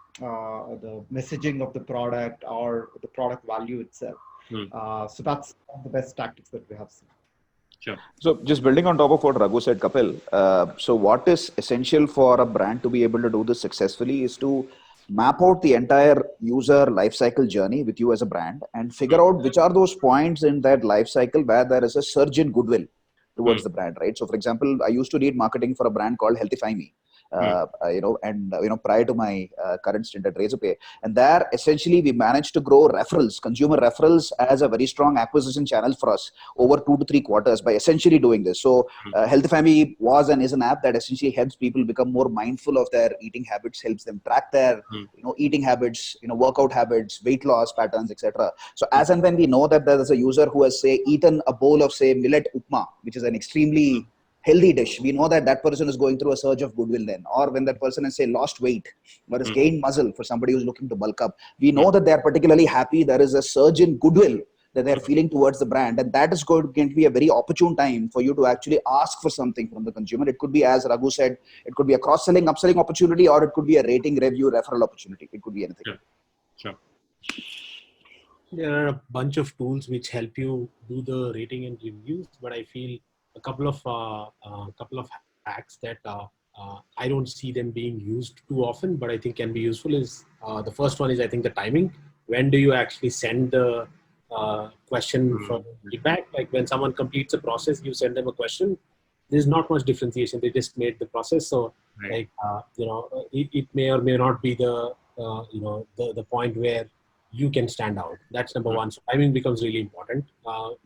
messaging of the product or the product value itself. So that's one of the best tactics that we have seen. Sure. So just building on top of what Raghu said, Kapil, so what is essential for a brand to be able to do this successfully is to map out the entire user lifecycle journey with you as a brand and figure out which are those points in that lifecycle where there is a surge in goodwill towards the brand, right? So for example, I used to lead marketing for a brand called Healthify Me. prior to my current stint at Razorpay. And there, essentially, we managed to grow referrals, consumer referrals, as a very strong acquisition channel for us over 2 to 3 quarters by essentially doing this. So, Health Family was and is an app that essentially helps people become more mindful of their eating habits, helps them track their eating habits, workout habits, weight loss patterns, etc. So, as and when we know that there is a user who has, say, eaten a bowl of, say, millet upma, which is an extremely healthy dish, we know that that person is going through a surge of goodwill then. Or when that person has, say, lost weight or has gained muscle for somebody who's looking to bulk up, we know that they're particularly happy. There is a surge in goodwill that they're feeling towards the brand. And that is going to be a very opportune time for you to actually ask for something from the consumer. It could be, as Raghu said, it could be a cross-selling, upselling opportunity, or it could be a rating, review, referral opportunity. It could be anything. Sure. There are a bunch of tools which help you do the rating and reviews, but I feel a couple of hacks that I don't see them being used too often, but I think can be useful is the first one is, I think, the timing. When do you actually send the question for feedback? Like when someone completes a process, you send them a question. There's not much differentiation. They just made the process. So it may or may not be the point where you can stand out. That's number one. So timing becomes really important.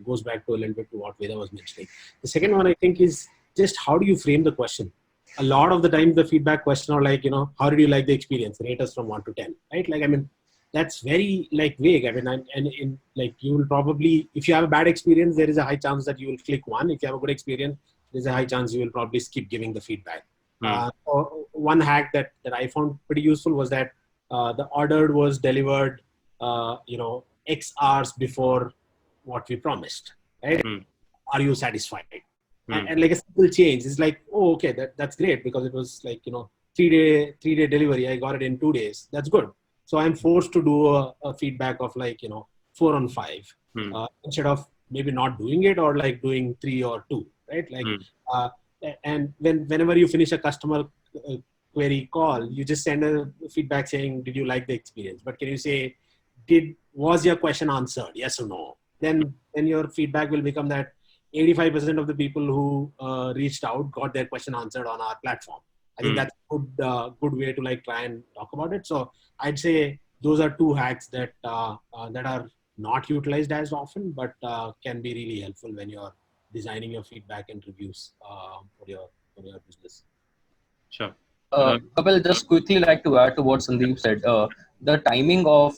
Goes back to a little bit to what Veda was mentioning. The second one, I think, is just how do you frame the question? A lot of the time, the feedback question are like, how did you like the experience? Rate us from 1 to 10, right? Like, I mean, that's very vague. I mean, you will probably, if you have a bad experience, there is a high chance that you will click 1. If you have a good experience, there's a high chance you will probably skip giving the feedback. One hack that I found pretty useful was that the order was delivered X hours before what we promised, right? Are you satisfied? And like a simple change is like, oh, okay, that's great, because it was like, 3-day delivery. I got it in 2 days. That's good. So I'm forced to do a feedback of 4 on 5 instead of maybe not doing it or like doing 3 or 2, right? And whenever you finish a customer query call, you just send a feedback saying, did you like the experience? But can you say, was your question answered? Yes or no? Then your feedback will become that 85% of the people who reached out got their question answered on our platform. I think that's a good way to try and talk about it. So I'd say those are 2 hacks that are not utilized as often, but can be really helpful when you're designing your feedback and reviews for your business. Sure. Kapil, just quickly like to add to what Sandeep said. The timing of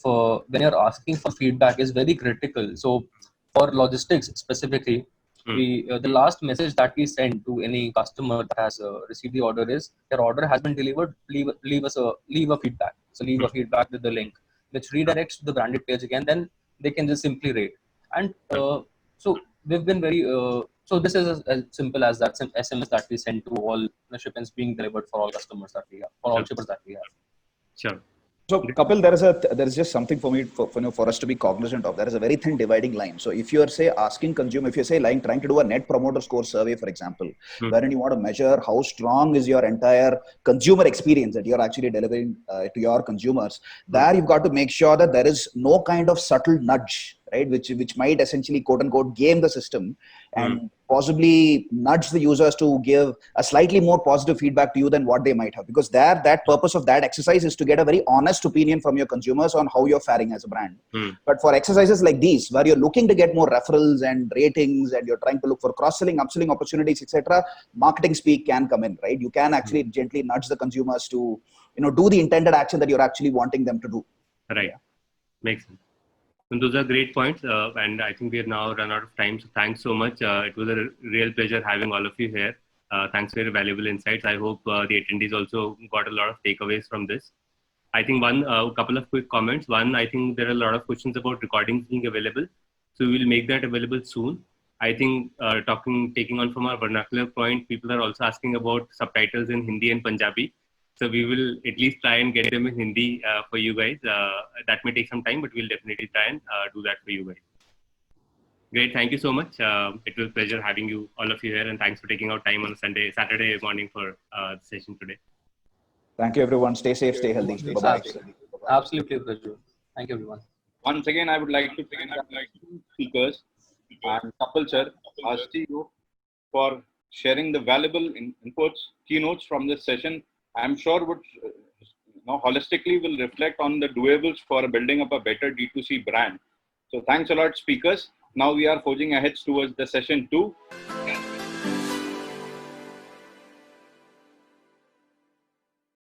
when you're asking for feedback is very critical. So for logistics specifically, the last message that we send to any customer that has received the order is, your order has been delivered. Leave a feedback. So leave a feedback with the link, which redirects to the branded page again. Then they can just simply rate. And so we've been very so this is as simple as that SMS that we send to all the shipments being delivered for all customers that we have, for all shippers that we have. Sure. So, Kapil, there is just something for us to be cognizant of. There is a very thin dividing line. So, if you are asking consumer, if you're trying to do a net promoter score survey, for example, wherein you want to measure how strong is your entire consumer experience that you're actually delivering to your consumers, there you've got to make sure that there is no kind of subtle nudge, right, which might essentially quote unquote game the system and possibly nudge the users to give a slightly more positive feedback to you than what they might have, because that purpose of that exercise is to get a very honest opinion from your consumers on how you're faring as a brand. But for exercises like these, where you're looking to get more referrals and ratings and you're trying to look for cross-selling, upselling opportunities, etc., marketing speak can come in, right? You can actually gently nudge the consumers to do the intended action that you're actually wanting them to do. Right. Yeah. Makes sense. And those are great points, and I think we have now run out of time. So thanks so much. It was a real pleasure having all of you here. Thanks for your valuable insights. I hope the attendees also got a lot of takeaways from this. I think a couple of quick comments. One, I think there are a lot of questions about recordings being available. So we will make that available soon. I think taking on from our vernacular point, people are also asking about subtitles in Hindi and Punjabi. So we will at least try and get them in Hindi for you guys. That may take some time, but we'll definitely try and do that for you guys. Great. Thank you so much. It was a pleasure having you, all of you here, and thanks for taking out time on a Saturday morning for the session today. Thank you, everyone. Stay safe, stay healthy. Bye-bye. Absolutely a pleasure. Thank you, everyone. Once again, I would like to thank our speakers and Kapil sir, our CEO, for sharing the valuable inputs, keynotes from this session I'm sure would holistically will reflect on the doables for building up a better D2C brand. So thanks a lot, speakers. Now we are forging ahead towards the session 2.